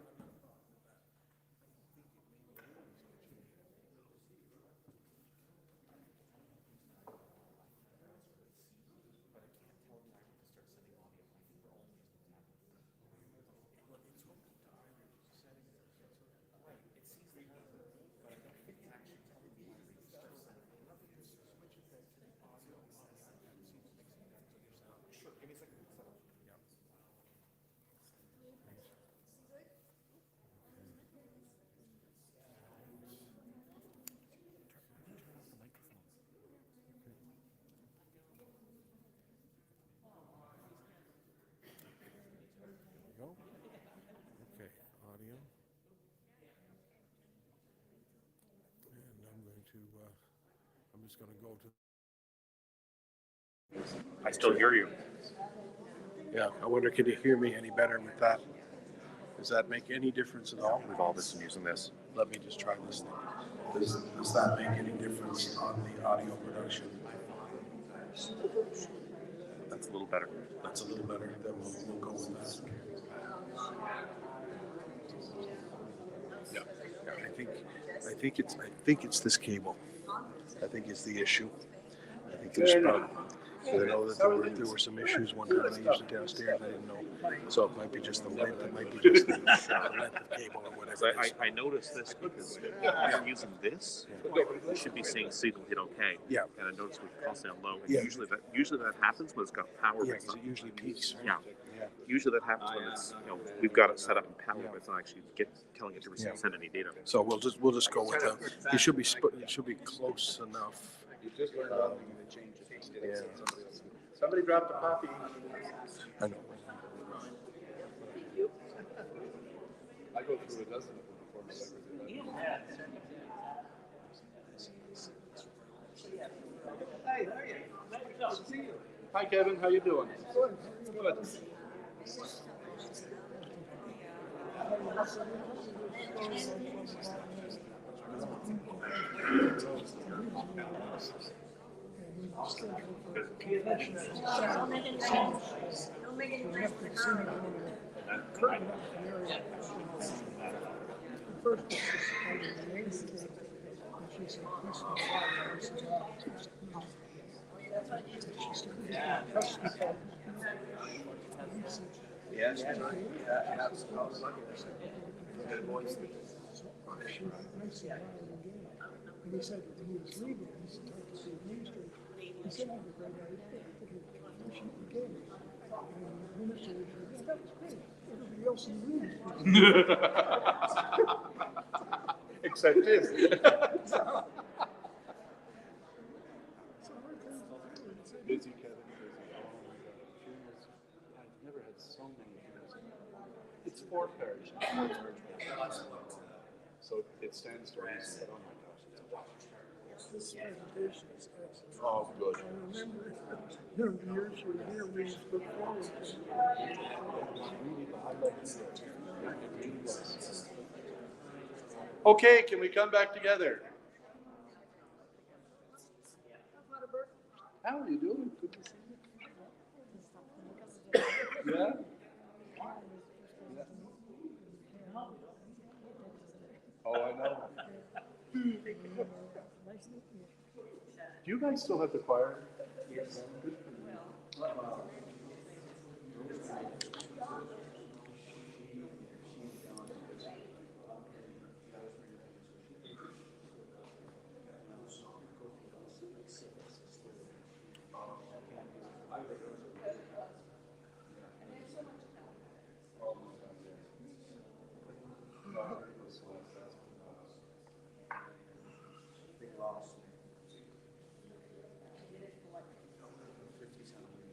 just gonna go to.
I still hear you.
Yeah, I wonder, can you hear me any better with that? Does that make any difference at all?
We've all been using this.
Let me just try this thing. Does that make any difference on the audio production?
That's a little better.
That's a little better. Then we'll go with that. Yeah. I think it's this cable. I think it's the issue. I think there's probably. I know that there were some issues one time. I used it downstairs. I didn't know. So it might be just the length. It might be just the length of cable or whatever.
I noticed this because when you're using this, you should be seeing signal hit okay.
Yeah.
And I noticed we're constantly on low. And
Yeah.
usually that happens when it's got power.
Yeah,
But it's
because
not.
it usually peaks. Right?
Yeah. Usually that happens when it's we've got it set up in power, but it's not actually telling it to send any data.
So we'll just go with that. It should be close enough. Yeah.
Somebody dropped a coffee.
I know.
I go through a dozen of them before my Hi, Kevin. How you doing? Good.
Yes, and he said that he was leaving, he said, talk to the administrator. He said, I have a great idea. I should be gay. And the administrator said, yeah, that was great. Everybody else in the room.
Except this. Busy, Kevin. Busy. I've never had so many funerals. It's 4 parishes. So it stands to reason. Oh my gosh, it's a lot.
This presentation is excellent.
Oh, good.
I remember, the years you were here, we used to look forward to it.
Okay, can we come back together? How are you doing? Good to see you. Yeah? Oh, I know. Do you guys still have the choir? Yes. Good for you.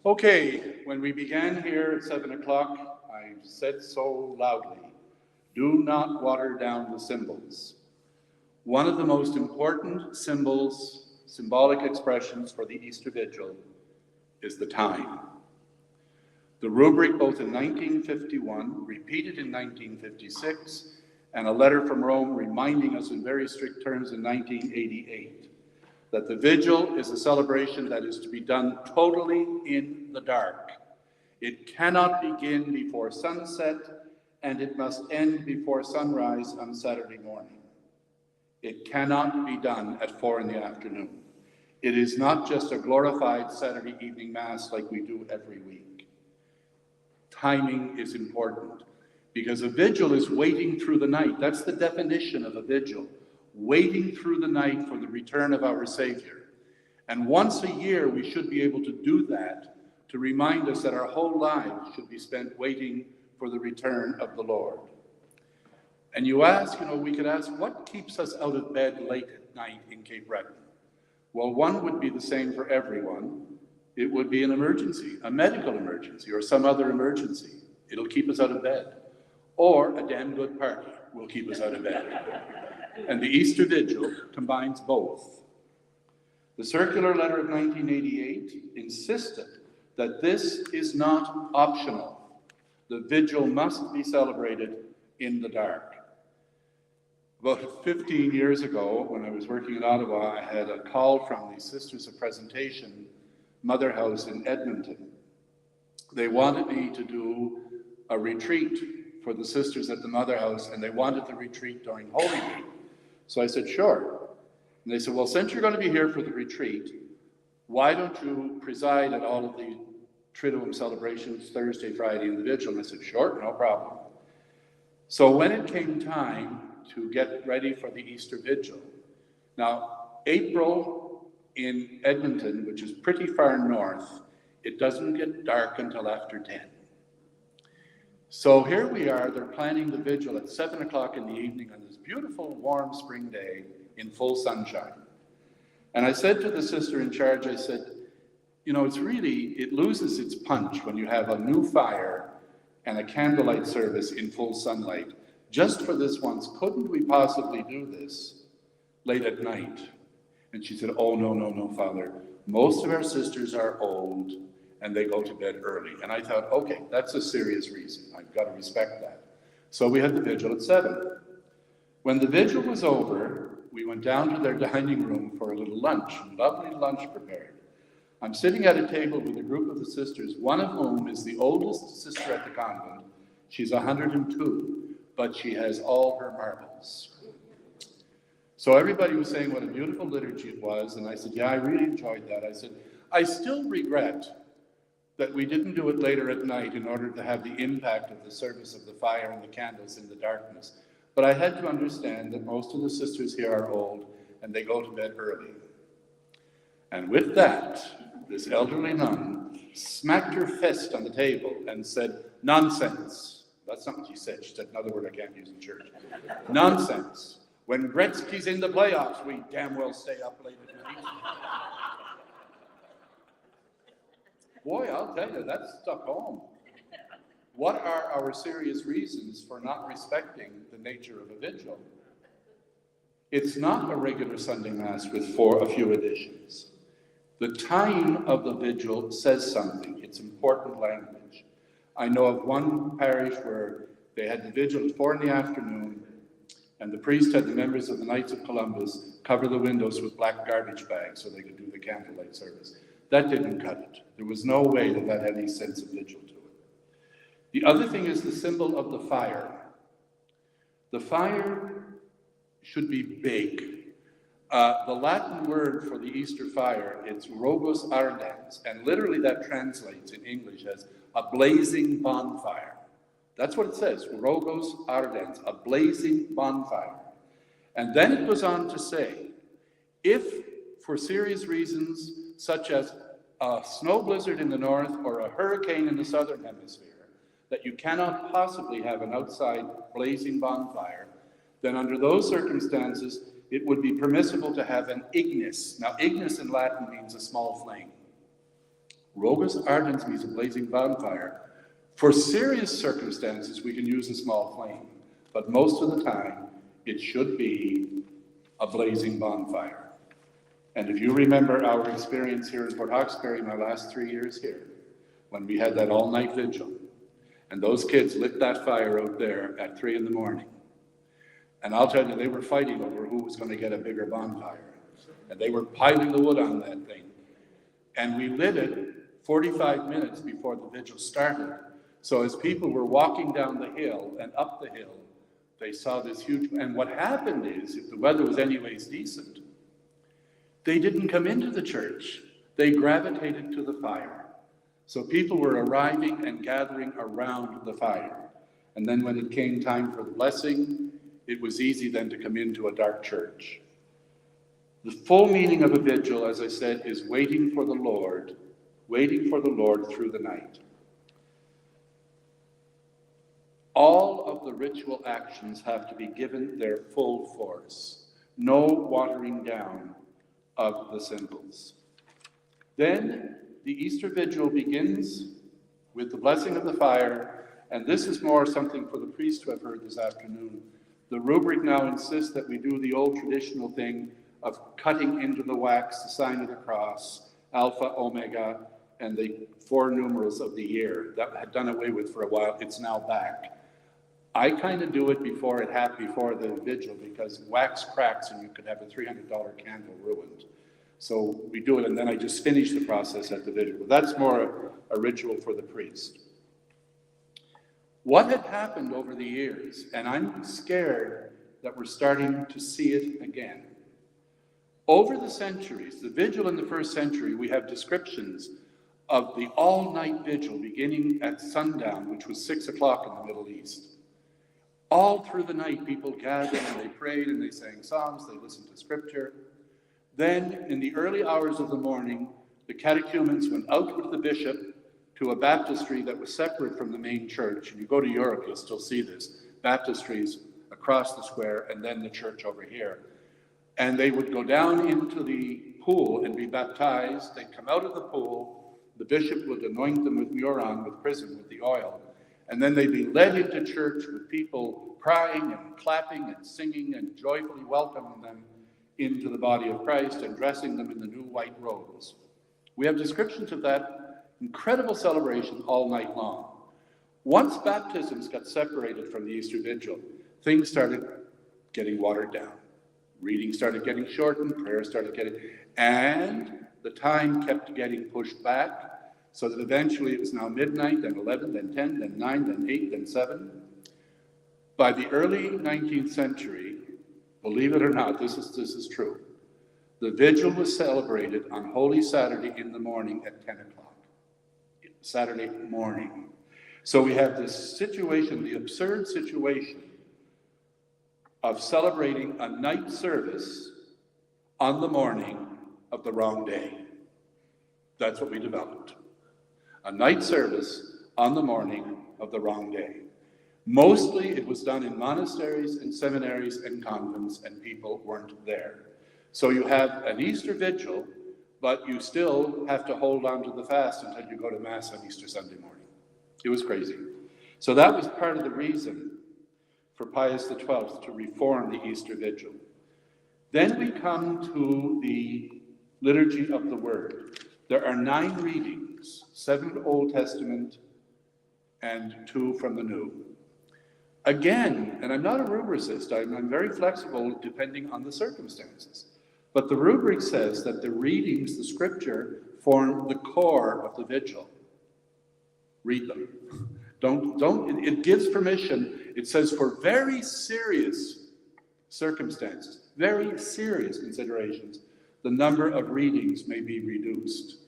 Okay, when we began here at 7 o'clock, I said so loudly, do not water down the symbols. One of the most important symbols, symbolic expressions for the Easter Vigil is the time. The rubric, both in 1951, repeated in 1956, and a letter from Rome reminding us in very strict terms in 1988, that the vigil is a celebration that is to be done totally in the dark. It cannot begin before sunset, and it must end before sunrise on Saturday morning. It cannot be done at 4 in the afternoon. It is not just a glorified Saturday evening Mass like we do every week. Timing is important, because a vigil is waiting through the night. That's the definition of a vigil. Waiting through the night for the return of our Savior. And once a year, we should be able to do that to remind us that our whole lives should be spent waiting for the return of the Lord. And you ask, we could ask, what keeps us out of bed late at night in Cape Breton? Well, one would be the same for everyone. It would be an emergency, a medical emergency, or some other emergency. It'll keep us out of bed. Or a damn good party will keep us out of bed. And the Easter Vigil combines both. The circular letter of 1988 insisted that this is not optional. The vigil must be celebrated in the dark. About 15 years ago, when I was working in Ottawa, I had a call from the Sisters of Presentation Mother House in Edmonton. They wanted me to do a retreat for the sisters at the Mother House, and they wanted the retreat during Holy Week. So I said, sure. And they said, well, since you're going to be here for the retreat, why don't you preside at all of the Triduum celebrations Thursday, Friday, and the Vigil? And I said, sure, no problem. So when it came time to get ready for the Easter Vigil, now April in Edmonton, which is pretty far north, it doesn't get dark until after 10. So here we are, they're planning the vigil at 7 o'clock in the evening on this beautiful warm spring day in full sunshine. And I said to the sister in charge, I said, you know, it loses its punch when you have a new fire and a candlelight service in full sunlight. Just for this once, couldn't we possibly do this late at night? And she said, oh, no, Father. Most of our sisters are old and they go to bed early. And I thought, okay, that's a serious reason. I've got to respect that. So we had the vigil at 7. When the vigil was over, we went down to their dining room for a little lunch, lovely lunch prepared. I'm sitting at a table with a group of the sisters, one of whom is the oldest sister at the convent. She's 102, but she has all her marbles. So everybody was saying what a beautiful liturgy it was, and I said, yeah, I really enjoyed that. I said, I still regret that we didn't do it later at night in order to have the impact of the service of the fire and the candles in the darkness. But I had to understand that most of the sisters here are old and they go to bed early. And with that, this elderly nun smacked her fist on the table and said, nonsense. That's not what she said. She said another word I can't use in church. Nonsense. When Gretzky's in the playoffs, we damn well stay up late at night. Boy, I'll tell you, that stuck home. What are our serious reasons for not respecting the nature of a vigil? It's not a regular Sunday Mass with a few additions. The time of the vigil says something. It's important language. I know of one parish where they had the vigil at 4 p.m, and the priest had the members of the Knights of Columbus cover the windows with black garbage bags so they could do the candlelight service. That didn't cut it. There was no way that had any sense of vigil to it. The other thing is the symbol of the fire. The fire should be big. The Latin word for the Easter fire, it's robus ardens, and literally that translates in English as a blazing bonfire. That's what it says, robus ardens, a blazing bonfire. And then it goes on to say, if for serious reasons, such as a snow blizzard in the north or a hurricane in the southern hemisphere, that you cannot possibly have an outside blazing bonfire, then under those circumstances, it would be permissible to have an ignis. Now, ignis in Latin means a small flame. Robus ardens means a blazing bonfire. For serious circumstances, we can use a small flame, but most of the time, it should be a blazing bonfire. And if you remember our experience here in Port Hawkesbury my last 3 years here, when we had that all-night vigil, and those kids lit that fire out there at 3 a.m. And I'll tell you, they were fighting over who was going to get a bigger bonfire. And they were piling the wood on that thing. And we lit it 45 minutes before the vigil started. So as people were walking down the hill and up the hill, they saw this huge, and what happened is, if the weather was anyways decent, they didn't come into the church. They gravitated to the fire. So people were arriving and gathering around the fire. And then when it came time for the blessing, it was easy then to come into a dark church. The full meaning of a vigil, as I said, is waiting for the Lord through the night. All of the ritual actions have to be given their full force. No watering down of the symbols. Then the Easter Vigil begins with the blessing of the fire, and this is more something for the priest to have heard this afternoon. The rubric now insists that we do the old traditional thing of cutting into the wax the sign of the cross, Alpha, Omega, and the 4 numerals of the year. That had done away with for a while. It's now back. I kind of do it before it happened, before the vigil, because wax cracks and you could have a $300 candle ruined. So we do it, and then I just finish the process at the vigil. But that's more a ritual for the priest. What had happened over the years, and I'm scared that we're starting to see it again. Over the centuries, the vigil in the first century, we have descriptions of the all-night vigil beginning at sundown, which was 6 o'clock in the Middle East. All through the night, people gathered and they prayed and they sang psalms, they listened to scripture. Then, in the early hours of the morning, the catechumens went out with the bishop to a baptistry that was separate from the main church. And you go to Europe, you'll still see this. Baptistries across the square, and then the church over here. And they would go down into the pool and be baptized. They'd come out of the pool. The bishop would anoint them with muron, with chrism, with the oil. And then they'd be led into church with people crying and clapping and singing and joyfully welcoming them into the body of Christ and dressing them in the new white robes. We have descriptions of that incredible celebration all night long. Once baptisms got separated from the Easter Vigil, things started getting watered down. Reading started getting shortened, prayer started getting, and the time kept getting pushed back, so that eventually it was now midnight, then 11, then 10, then 9, then 8, then 7. By the early 19th century, believe it or not, this is true, the vigil was celebrated on Holy Saturday in the morning at 10 o'clock. Saturday morning. So we have this situation, the absurd situation of celebrating a night service on the morning of the wrong day. That's what we developed. A night service on the morning of the wrong day. Mostly it was done in monasteries and seminaries and convents, and people weren't there. So you have an Easter Vigil, but you still have to hold on to the fast until you go to Mass on Easter Sunday morning. It was crazy. So that was part of the reason for Pius XII to reform the Easter Vigil. Then we come to the liturgy of the Word. There are 9 readings, 7 Old Testament and 2 from the New. Again, and I'm not a rubricist, I'm very flexible depending on the circumstances. But the rubric says that the readings, the scripture, form the core of the vigil. Read them. It gives permission. It says for very serious circumstances, very serious considerations, the number of readings may be reduced.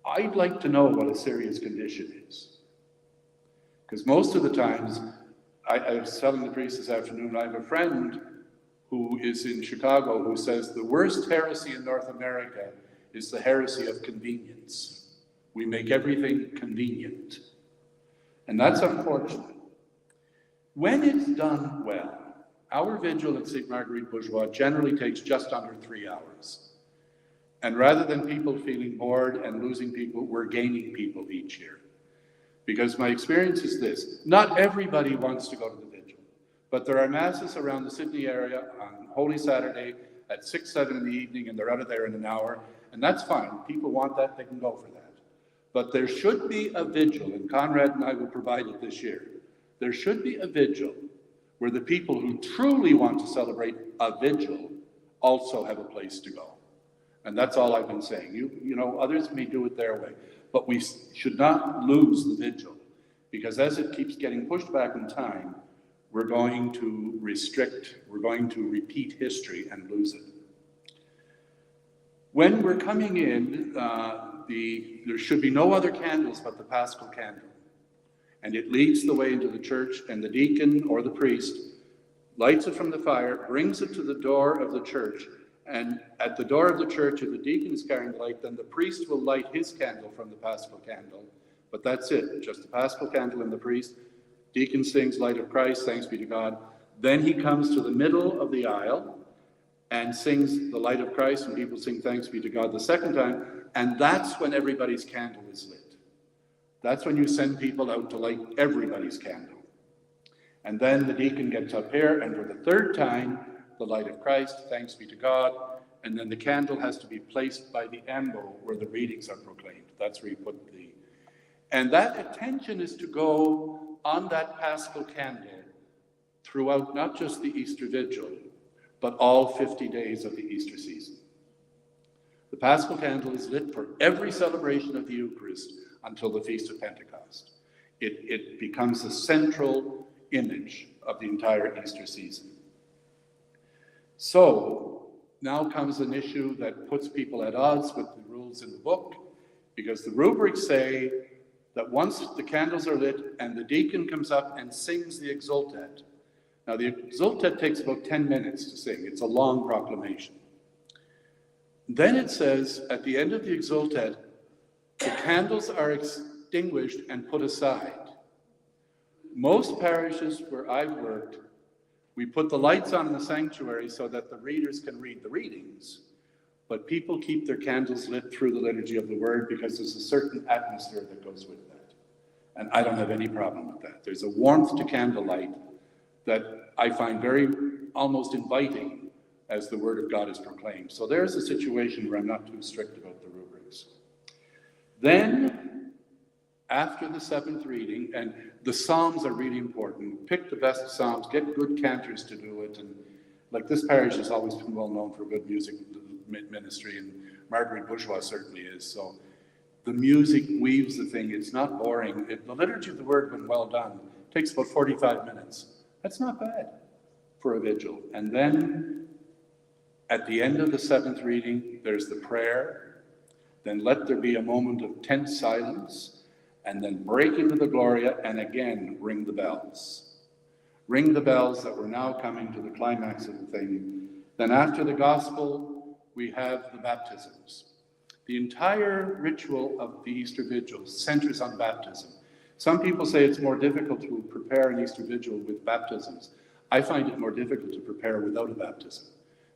I'd like to know what a serious condition is. Because most of the times, I was telling the priest this afternoon, I have a friend who is in Chicago who says the worst heresy in North America is the heresy of convenience. We make everything convenient. And that's unfortunate. When it's done well, our vigil at St. Marguerite Bourgeois generally takes just under 3 hours. And rather than people feeling bored and losing people, we're gaining people each year. Because my experience is this, not everybody wants to go to the vigil, but there are masses around the Sydney area on Holy Saturday at 6, 7 in the evening, and they're out of there in an hour, and that's fine. People want that, they can go for that. But there should be a vigil, and Conrad and I will provide it this year. There should be a vigil where the people who truly want to celebrate a vigil also have a place to go. And that's all I've been saying. You know, others may do it their way. But we should not lose the vigil, because as it keeps getting pushed back in time, we're going to repeat history and lose it. When we're coming in, there should be no other candles but the Paschal candle. And it leads the way into the church, and the deacon or the priest lights it from the fire, brings it to the door of the church, and at the door of the church, if the deacon is carrying the light, then the priest will light his candle from the Paschal candle. But that's it, just the Paschal candle and the priest. Deacon sings Light of Christ, thanks be to God. Then he comes to the middle of the aisle and sings the Light of Christ, and people sing thanks be to God the second time, and that's when everybody's candle is lit. That's when you send people out to light everybody's candle. And then the deacon gets up here, and for the third time, the Light of Christ, thanks be to God, and then the candle has to be placed by the ambo where the readings are proclaimed. That's where you put the... And that attention is to go on that Paschal candle throughout not just the Easter Vigil, but all 50 days of the Easter season. The Paschal candle is lit for every celebration of the Eucharist until the Feast of Pentecost. It becomes the central image of the entire Easter season. So now comes an issue that puts people at odds with the rules in the book, because the rubrics say that once the candles are lit and the deacon comes up and sings the Exultet. Now the Exultet takes about 10 minutes to sing. It's a long proclamation. Then it says at the end of the Exultet, the candles are extinguished and put aside. Most parishes where I've worked, we put the lights on in the sanctuary so that the readers can read the readings, but people keep their candles lit through the liturgy of the word because there's a certain atmosphere that goes with that. And I don't have any problem with that. There's a warmth to candlelight that I find very almost inviting as the word of God is proclaimed. So there's a situation where I'm not too strict about the rubrics. Then, after the seventh reading, and the Psalms are really important. Pick the best Psalms, get good cantors to do it. And like this parish has always been well known for good music ministry, and Marguerite Bourgeois certainly is. So the music weaves the thing. It's not boring. The liturgy of the word, when well done, takes about 45 minutes. That's not bad for a vigil. And then at the end of the seventh reading, there's the prayer. Then let there be a moment of tense silence, and then break into the Gloria, and again, ring the bells. Ring the bells that we're now coming to the climax of the thing. Then after the gospel, we have the baptisms. The entire ritual of the Easter Vigil centers on baptism. Some people say it's more difficult to prepare an Easter Vigil with baptisms. I find it more difficult to prepare without a baptism,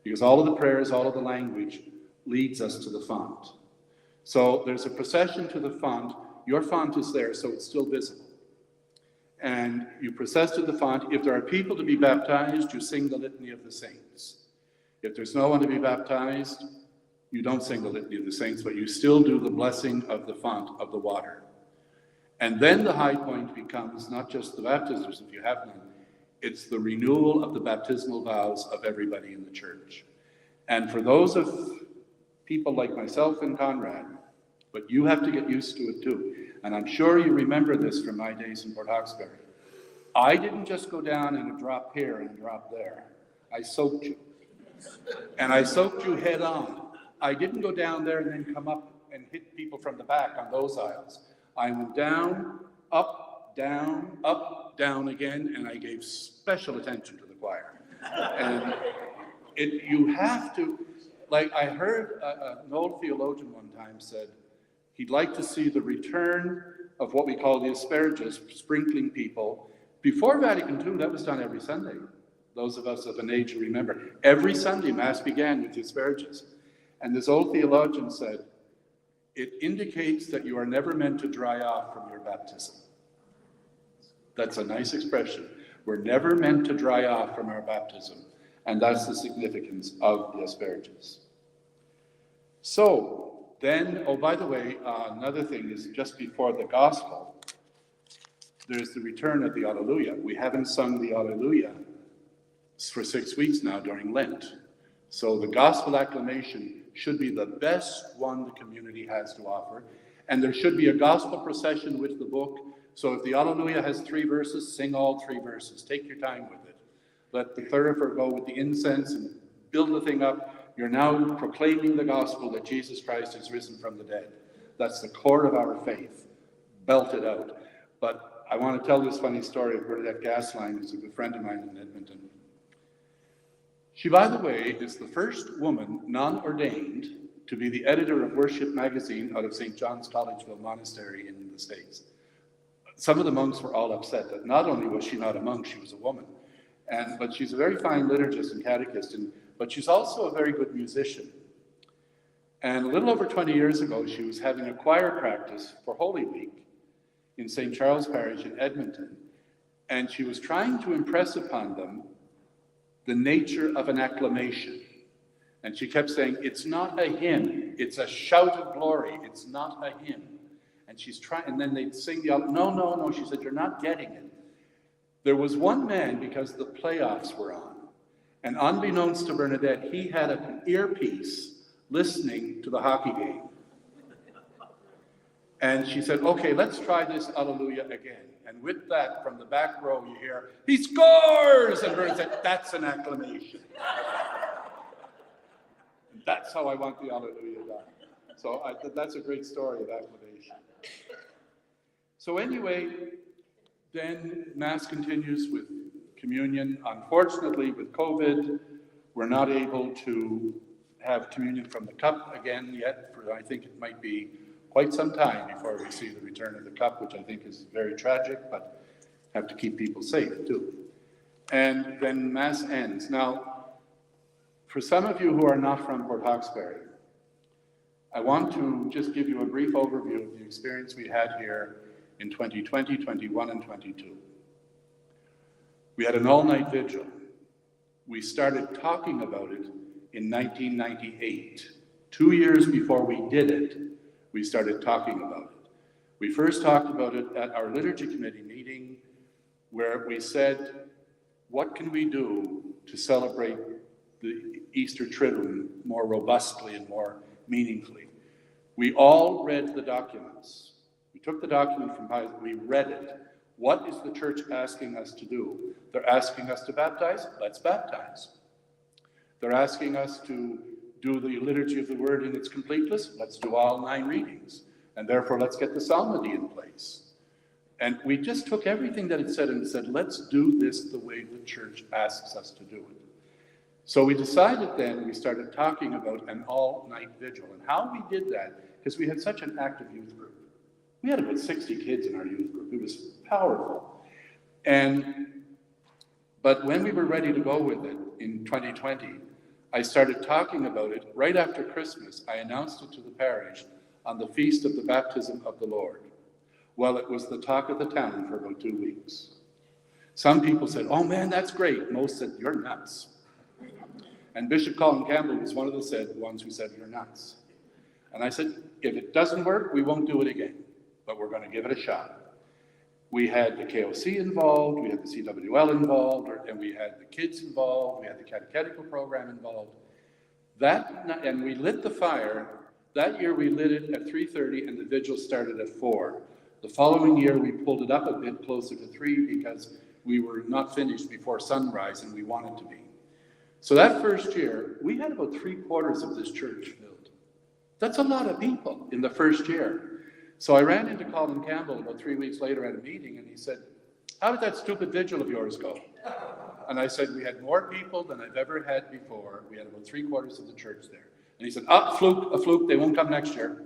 because all of the prayers, all of the language leads us to the font. So there's a procession to the font. Your font is there, so it's still visible. And you process to the font. If there are people to be baptized, you sing the Litany of the Saints. If there's no one to be baptized, you don't sing the Litany of the Saints, but you still do the blessing of the font of the water. And then the high point becomes not just the baptisms, if you have none, it's the renewal of the baptismal vows of everybody in the church. And for those of people like myself and Conrad, but you have to get used to it too. And I'm sure you remember this from my days in Port Hawkesbury. I didn't just go down and drop here and drop there. I soaked you. And I soaked you head on. I didn't go down there and then come up and hit people from the back on those aisles. I went down, up, down again, and I gave special attention to the choir. And you have to, like I heard an old theologian one time said, he'd like to see the return of what we call the asparagus, sprinkling people. Before Vatican II, that was done every Sunday. Those of us of an age who remember, every Sunday Mass began with the asparagus. And this old theologian said, it indicates that you are never meant to dry off from your baptism. That's a nice expression. We're never meant to dry off from our baptism. And that's the significance of the asparagus. So, then, oh, by the way, another thing is just before the gospel, there's the return of the Alleluia. We haven't sung the Alleluia for 6 weeks now during Lent. So the gospel acclamation should be the best one the community has to offer. And there should be a gospel procession with the book. So if the Alleluia has 3 verses, sing all 3 verses. Take your time with it. Let the thurifer go with the incense and build the thing up. You're now proclaiming the gospel that Jesus Christ is risen from the dead. That's the core of our faith. Belt it out. But I want to tell this funny story of Bernadette Gasline, who's a good friend of mine in Edmonton. She, by the way, is the first woman, non-ordained, to be the editor of Worship magazine out of St. John's Collegeville Monastery in the States. Some of the monks were all upset that not only was she not a monk, she was a woman. But she's a very fine liturgist and catechist, but she's also a very good musician. And a little over 20 years ago, she was having a choir practice for Holy Week in St. Charles Parish in Edmonton. And she was trying to impress upon them the nature of an acclamation. And she kept saying, it's not a hymn, it's a shout of glory, it's not a hymn. And she's trying, and then they'd sing the, no, she said, you're not getting it. There was one man, because the playoffs were on, and unbeknownst to Bernadette, he had an earpiece listening to the hockey game. And she said, okay, let's try this Alleluia again. And with that, from the back row, you hear, he scores! And Bernadette said, that's an acclamation. That's how I want the Alleluia done. So that's a great story of acclamation. So anyway, then Mass continues with communion. Unfortunately, with COVID, we're not able to have communion from the cup again yet, for I think it might be quite some time before we see the return of the cup, which I think is very tragic, but have to keep people safe too. And then Mass ends. Now, for some of you who are not from Port Hawkesbury, I want to just give you a brief overview of the experience we had here in 2020, 21, and 22. We had an all-night vigil. We started talking about it in 1998. 2 years before we did it, we started talking about it. We first talked about it at our liturgy committee meeting, where we said, what can we do to celebrate the Easter Triduum more robustly and more meaningfully? We all read the documents. We took the document from Pius, we read it. What is the church asking us to do? They're asking us to baptize? Let's baptize. They're asking us to do the liturgy of the word in its completeness? Let's do all 9 readings. And therefore, let's get the psalmody in place. And we just took everything that it said and said, let's do this the way the church asks us to do it. So we decided then, we started talking about an all-night vigil. And how we did that, because we had such an active youth group. We had about 60 kids in our youth group. It was powerful. But when we were ready to go with it in 2020, I started talking about it right after Christmas. I announced it to the parish on the feast of the baptism of the Lord. Well, it was the talk of the town for about 2 weeks. Some people said, oh man, that's great. Most said, you're nuts. And Bishop Colin Campbell was one of the ones who said, you're nuts. And I said, if it doesn't work, we won't do it again, but we're going to give it a shot. We had the KOC involved, we had the CWL involved, and we had the kids involved, we had the catechetical program involved. And we lit the fire. That year we lit it at 3:30 and the vigil started at 4. The following year we pulled it up a bit closer to 3 because we were not finished before sunrise and we wanted to be. So that first year, we had about 3/4 of this church filled. That's a lot of people in the first year. So I ran into Colin Campbell about 3 weeks later at a meeting and he said, how did that stupid vigil of yours go? And I said, we had more people than I've ever had before. We had about 3/4 of the church there. And he said, a fluke, they won't come next year.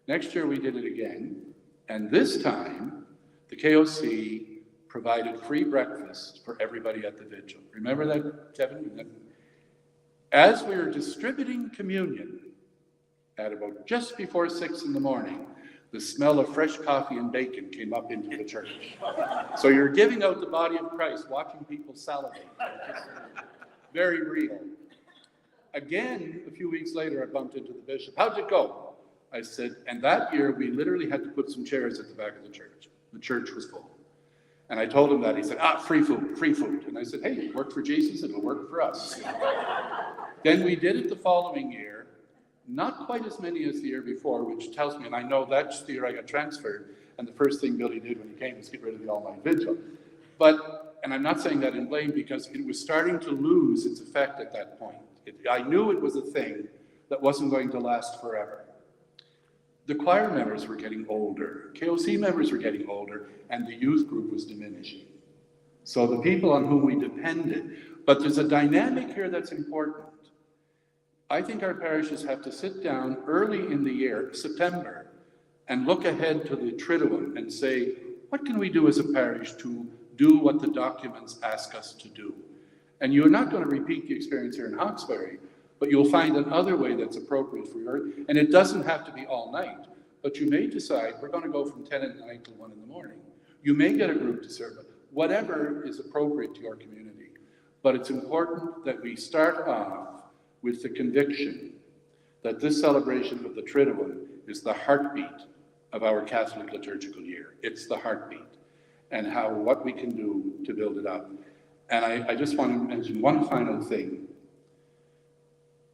Next year we did it again. And this time, the KOC provided free breakfast for everybody at the vigil. Remember that, Kevin? As we were distributing communion at about just before 6 in the morning, the smell of fresh coffee and bacon came up into the church. So you're giving out the body of Christ, watching people salivate. Very real. Again, a few weeks later, I bumped into the bishop. How'd it go? I said, and that year we literally had to put some chairs at the back of the church. The church was full. And I told him that. He said, free food. And I said, hey, it worked for Jesus, it'll work for us. Then we did it the following year, not quite as many as the year before, which tells me, and I know that's the year I got transferred, and the first thing Billy did when he came was get rid of the all-night vigil. And I'm not saying that in blame because it was starting to lose its effect at that point. I knew it was a thing that wasn't going to last forever. The choir members were getting older, KOC members were getting older, and the youth group was diminishing. So the people on whom we depended, but there's a dynamic here that's important. I think our parishes have to sit down early in the year, September, and look ahead to the Triduum and say, what can we do as a parish to do what the documents ask us to do? And you're not going to repeat the experience here in Hawkesbury, but you'll find another way that's appropriate for your, and it doesn't have to be all night, but you may decide we're going to go from 10 at night till 1 in the morning. You may get a group to serve it, whatever is appropriate to your community. But it's important that we start off with the conviction that this celebration of the Triduum is the heartbeat of our Catholic liturgical year. It's the heartbeat, and what we can do to build it up. And I just want to mention one final thing.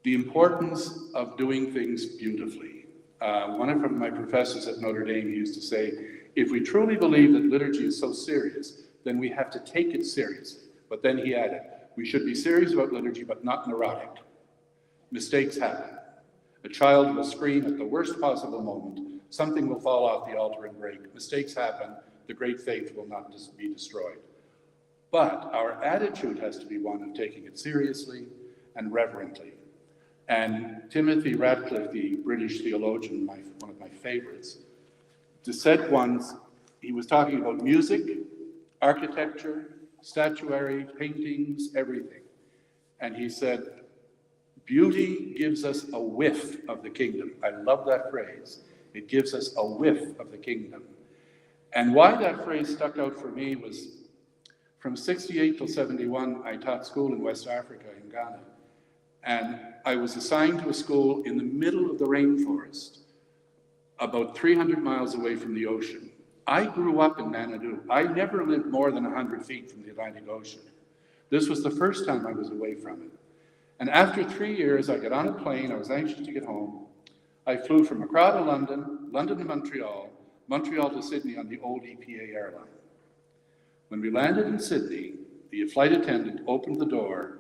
The importance of doing things beautifully. One of my professors at Notre Dame used to say, if we truly believe that liturgy is so serious, then we have to take it seriously. But then he added, we should be serious about liturgy, but not neurotic. Mistakes happen. A child will scream at the worst possible moment. Something will fall off the altar and break. Mistakes happen. The great faith will not be destroyed. But our attitude has to be one of taking it seriously and reverently. And Timothy Ratcliffe, the British theologian, one of my favorites, said once, he was talking about music, architecture, statuary, paintings, everything. And he said, beauty gives us a whiff of the kingdom. I love that phrase. It gives us a whiff of the kingdom. And why that phrase stuck out for me was from 68 till 71, I taught school in West Africa, in Ghana. And I was assigned to a school in the middle of the rainforest, about 300 miles away from the ocean. I grew up in Manadoo. I never lived more than 100 feet from the Atlantic Ocean. This was the first time I was away from it. And after 3 years, I got on a plane. I was anxious to get home. I flew from Accra to London, London to Montreal, Montreal to Sydney on the old EPA airline. When we landed in Sydney, the flight attendant opened the door,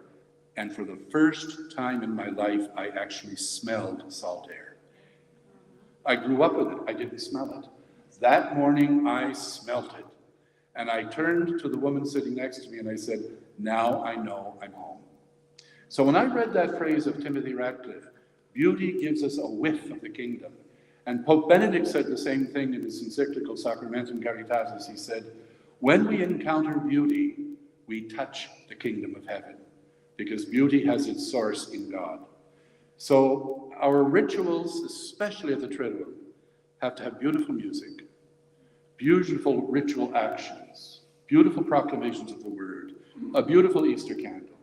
and for the first time in my life, I actually smelled salt air. I grew up with it. I didn't smell it. That morning, I smelt it. And I turned to the woman sitting next to me and I said, now I know I'm home. So when I read that phrase of Timothy Ratcliffe, beauty gives us a whiff of the kingdom. And Pope Benedict said the same thing in his encyclical Sacramentum Caritatis. He said, when we encounter beauty, we touch the kingdom of heaven, because beauty has its source in God. So our rituals, especially at the Triduum, have to have beautiful music, beautiful ritual actions, beautiful proclamations of the word, a beautiful Easter candle,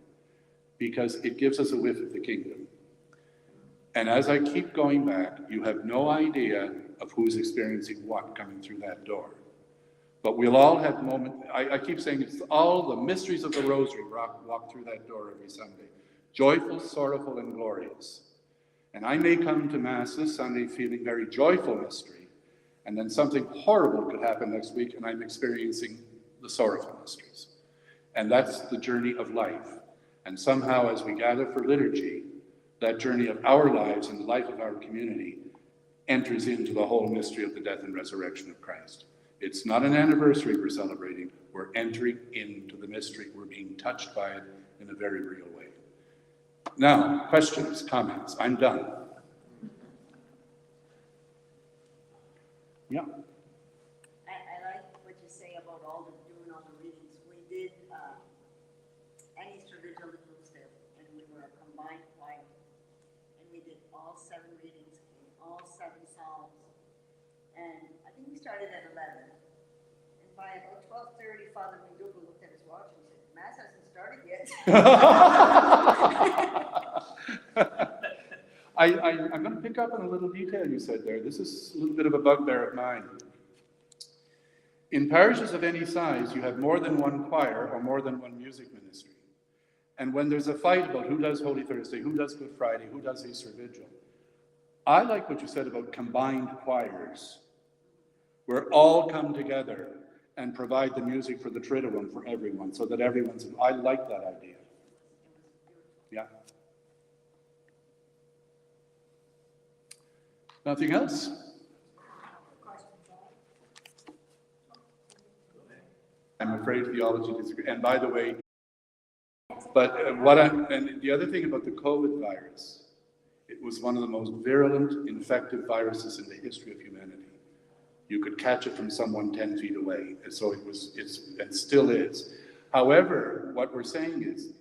because it gives us a whiff of the kingdom. And as I keep going back, you have no idea of who's experiencing what coming through that door. But we'll all have moments. I keep saying it's all the mysteries of the rosary walk through that door every Sunday. Joyful, sorrowful, and glorious. And I may come to Mass this Sunday feeling very joyful mystery, and then something horrible could happen next week, and I'm experiencing the sorrowful mysteries. And that's the journey of life. And somehow, as we gather for liturgy, that journey of our lives and the life of our community enters into the whole mystery of the death and resurrection of Christ. It's not an anniversary we're celebrating. We're entering into the mystery. We're being touched by it in a very real way. Now, questions, comments. I'm done. Yeah.
I like what you say about doing all the readings. We did an Easter Vigil in Luceville, and we were a combined choir. And we did all 7 readings, all 7 psalms. And I think we started at 11. And by about 12:30, Father McDougall looked at his watch and said, Mass hasn't started yet.
I'm going to pick up on a little detail you said there. This is a little bit of a bugbear of mine. In parishes of any size, you have more than one choir or more than one music ministry. And when there's a fight about who does Holy Thursday, who does Good Friday, who does Easter Vigil, I like what you said about combined choirs, where all come together and provide the music for the Triduum for everyone, so that everyone's, I like that idea. Yeah. Nothing else? I'm afraid theology disagrees. And by the way, and the other thing about the COVID virus, it was one of the most virulent, infective viruses in the history of humanity. You could catch it from someone 10 feet away. And so it still is. However, what we're saying is,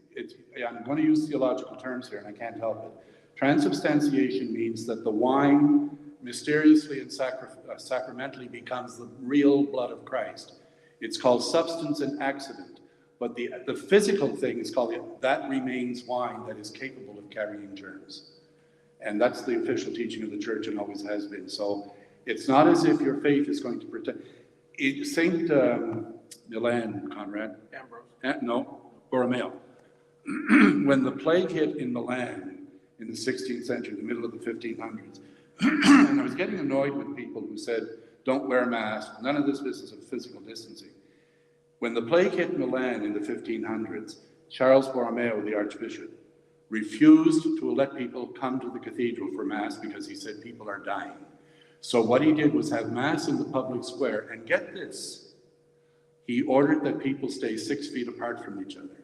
I'm going to use theological terms here, and I can't help it. Transubstantiation means that the wine mysteriously and sacramentally becomes the real blood of Christ. It's called substance and accident, but the physical thing is called, that remains wine that is capable of of carrying germs. And that's the official teaching of the church and always has been. So it's not as if your faith is going to protect. Saint Milan, Conrad? Ambrose? No, Borromeo. When the plague hit in Milan in the 16th century, the middle of the 1500s, and I was getting annoyed with people who said, don't wear masks, none of this business of physical distancing. When the plague hit Milan in the 1500s, Charles Borromeo, the archbishop, refused to let people come to the cathedral for mass because he said people are dying. So what he did was have mass in the public square, and get this, he ordered that people stay 6 feet apart from each other.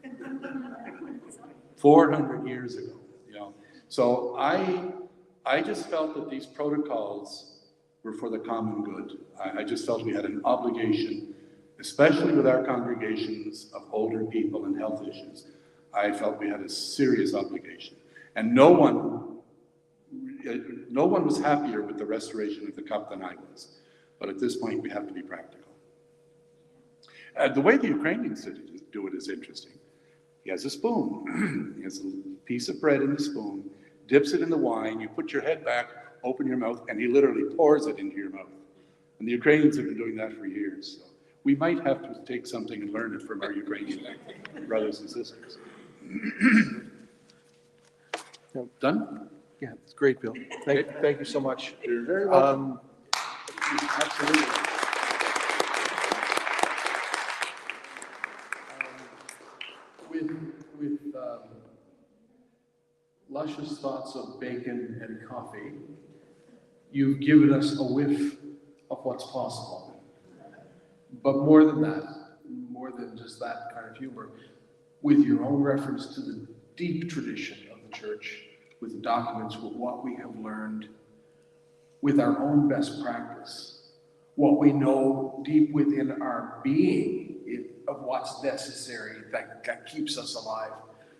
400 years ago, you know. So I just felt that these protocols were for the common good. I just felt we had an obligation, especially with our congregations of older people and health issues. I felt we had a serious obligation. And no one was happier with the restoration of the cup than I was. But at this point, we have to be practical. The way the Ukrainians do it is interesting. He has a spoon. He has a piece of bread in the spoon, dips it in the wine, you put your head back, open your mouth, and he literally pours it into your mouth. And the Ukrainians have been doing that for years. So we might have to take something and learn it from our Ukrainian brothers and sisters. Done?
Yeah, it's great, Bill. Thank you so much.
You're very welcome.
Absolutely.
With luscious thoughts of bacon and coffee, you've given us a whiff of what's possible. But more than that, more than just that kind of humor, with your own reference to the deep tradition of the church, with the documents, with what we have learned, with our own best practice, what we know deep within our being of what's necessary that keeps us alive.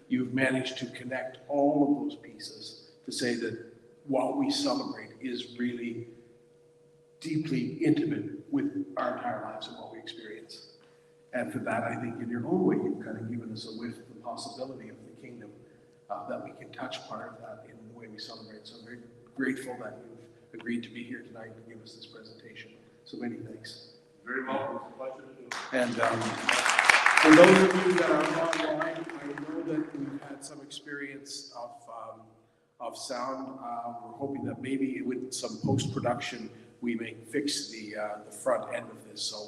You've managed to connect all of those pieces to say that what we celebrate is really deeply intimate with our entire lives and what we experience. And for that, I think in your own way, you've kind of given us a whiff of the possibility of the kingdom, that we can touch part of that in the way we celebrate. So I'm very grateful that you've agreed to be here tonight and give us this presentation. So many thanks.
Very welcome. It's a pleasure to do it.
And for those of you that are online, I know that we've had some experience of sound. We're hoping that maybe with some post-production, we may fix the front end of this. So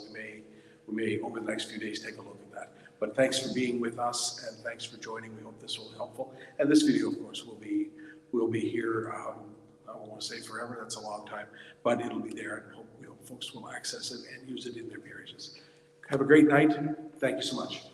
we may over the next few days take a look at that. But thanks for being with us, and thanks for joining. We hope this will be helpful. And this video, of course, will be here. I don't want to say forever. That's a long time, but it'll be there, and hope folks will access it and use it in their parishes. Have a great night. Thank you so much.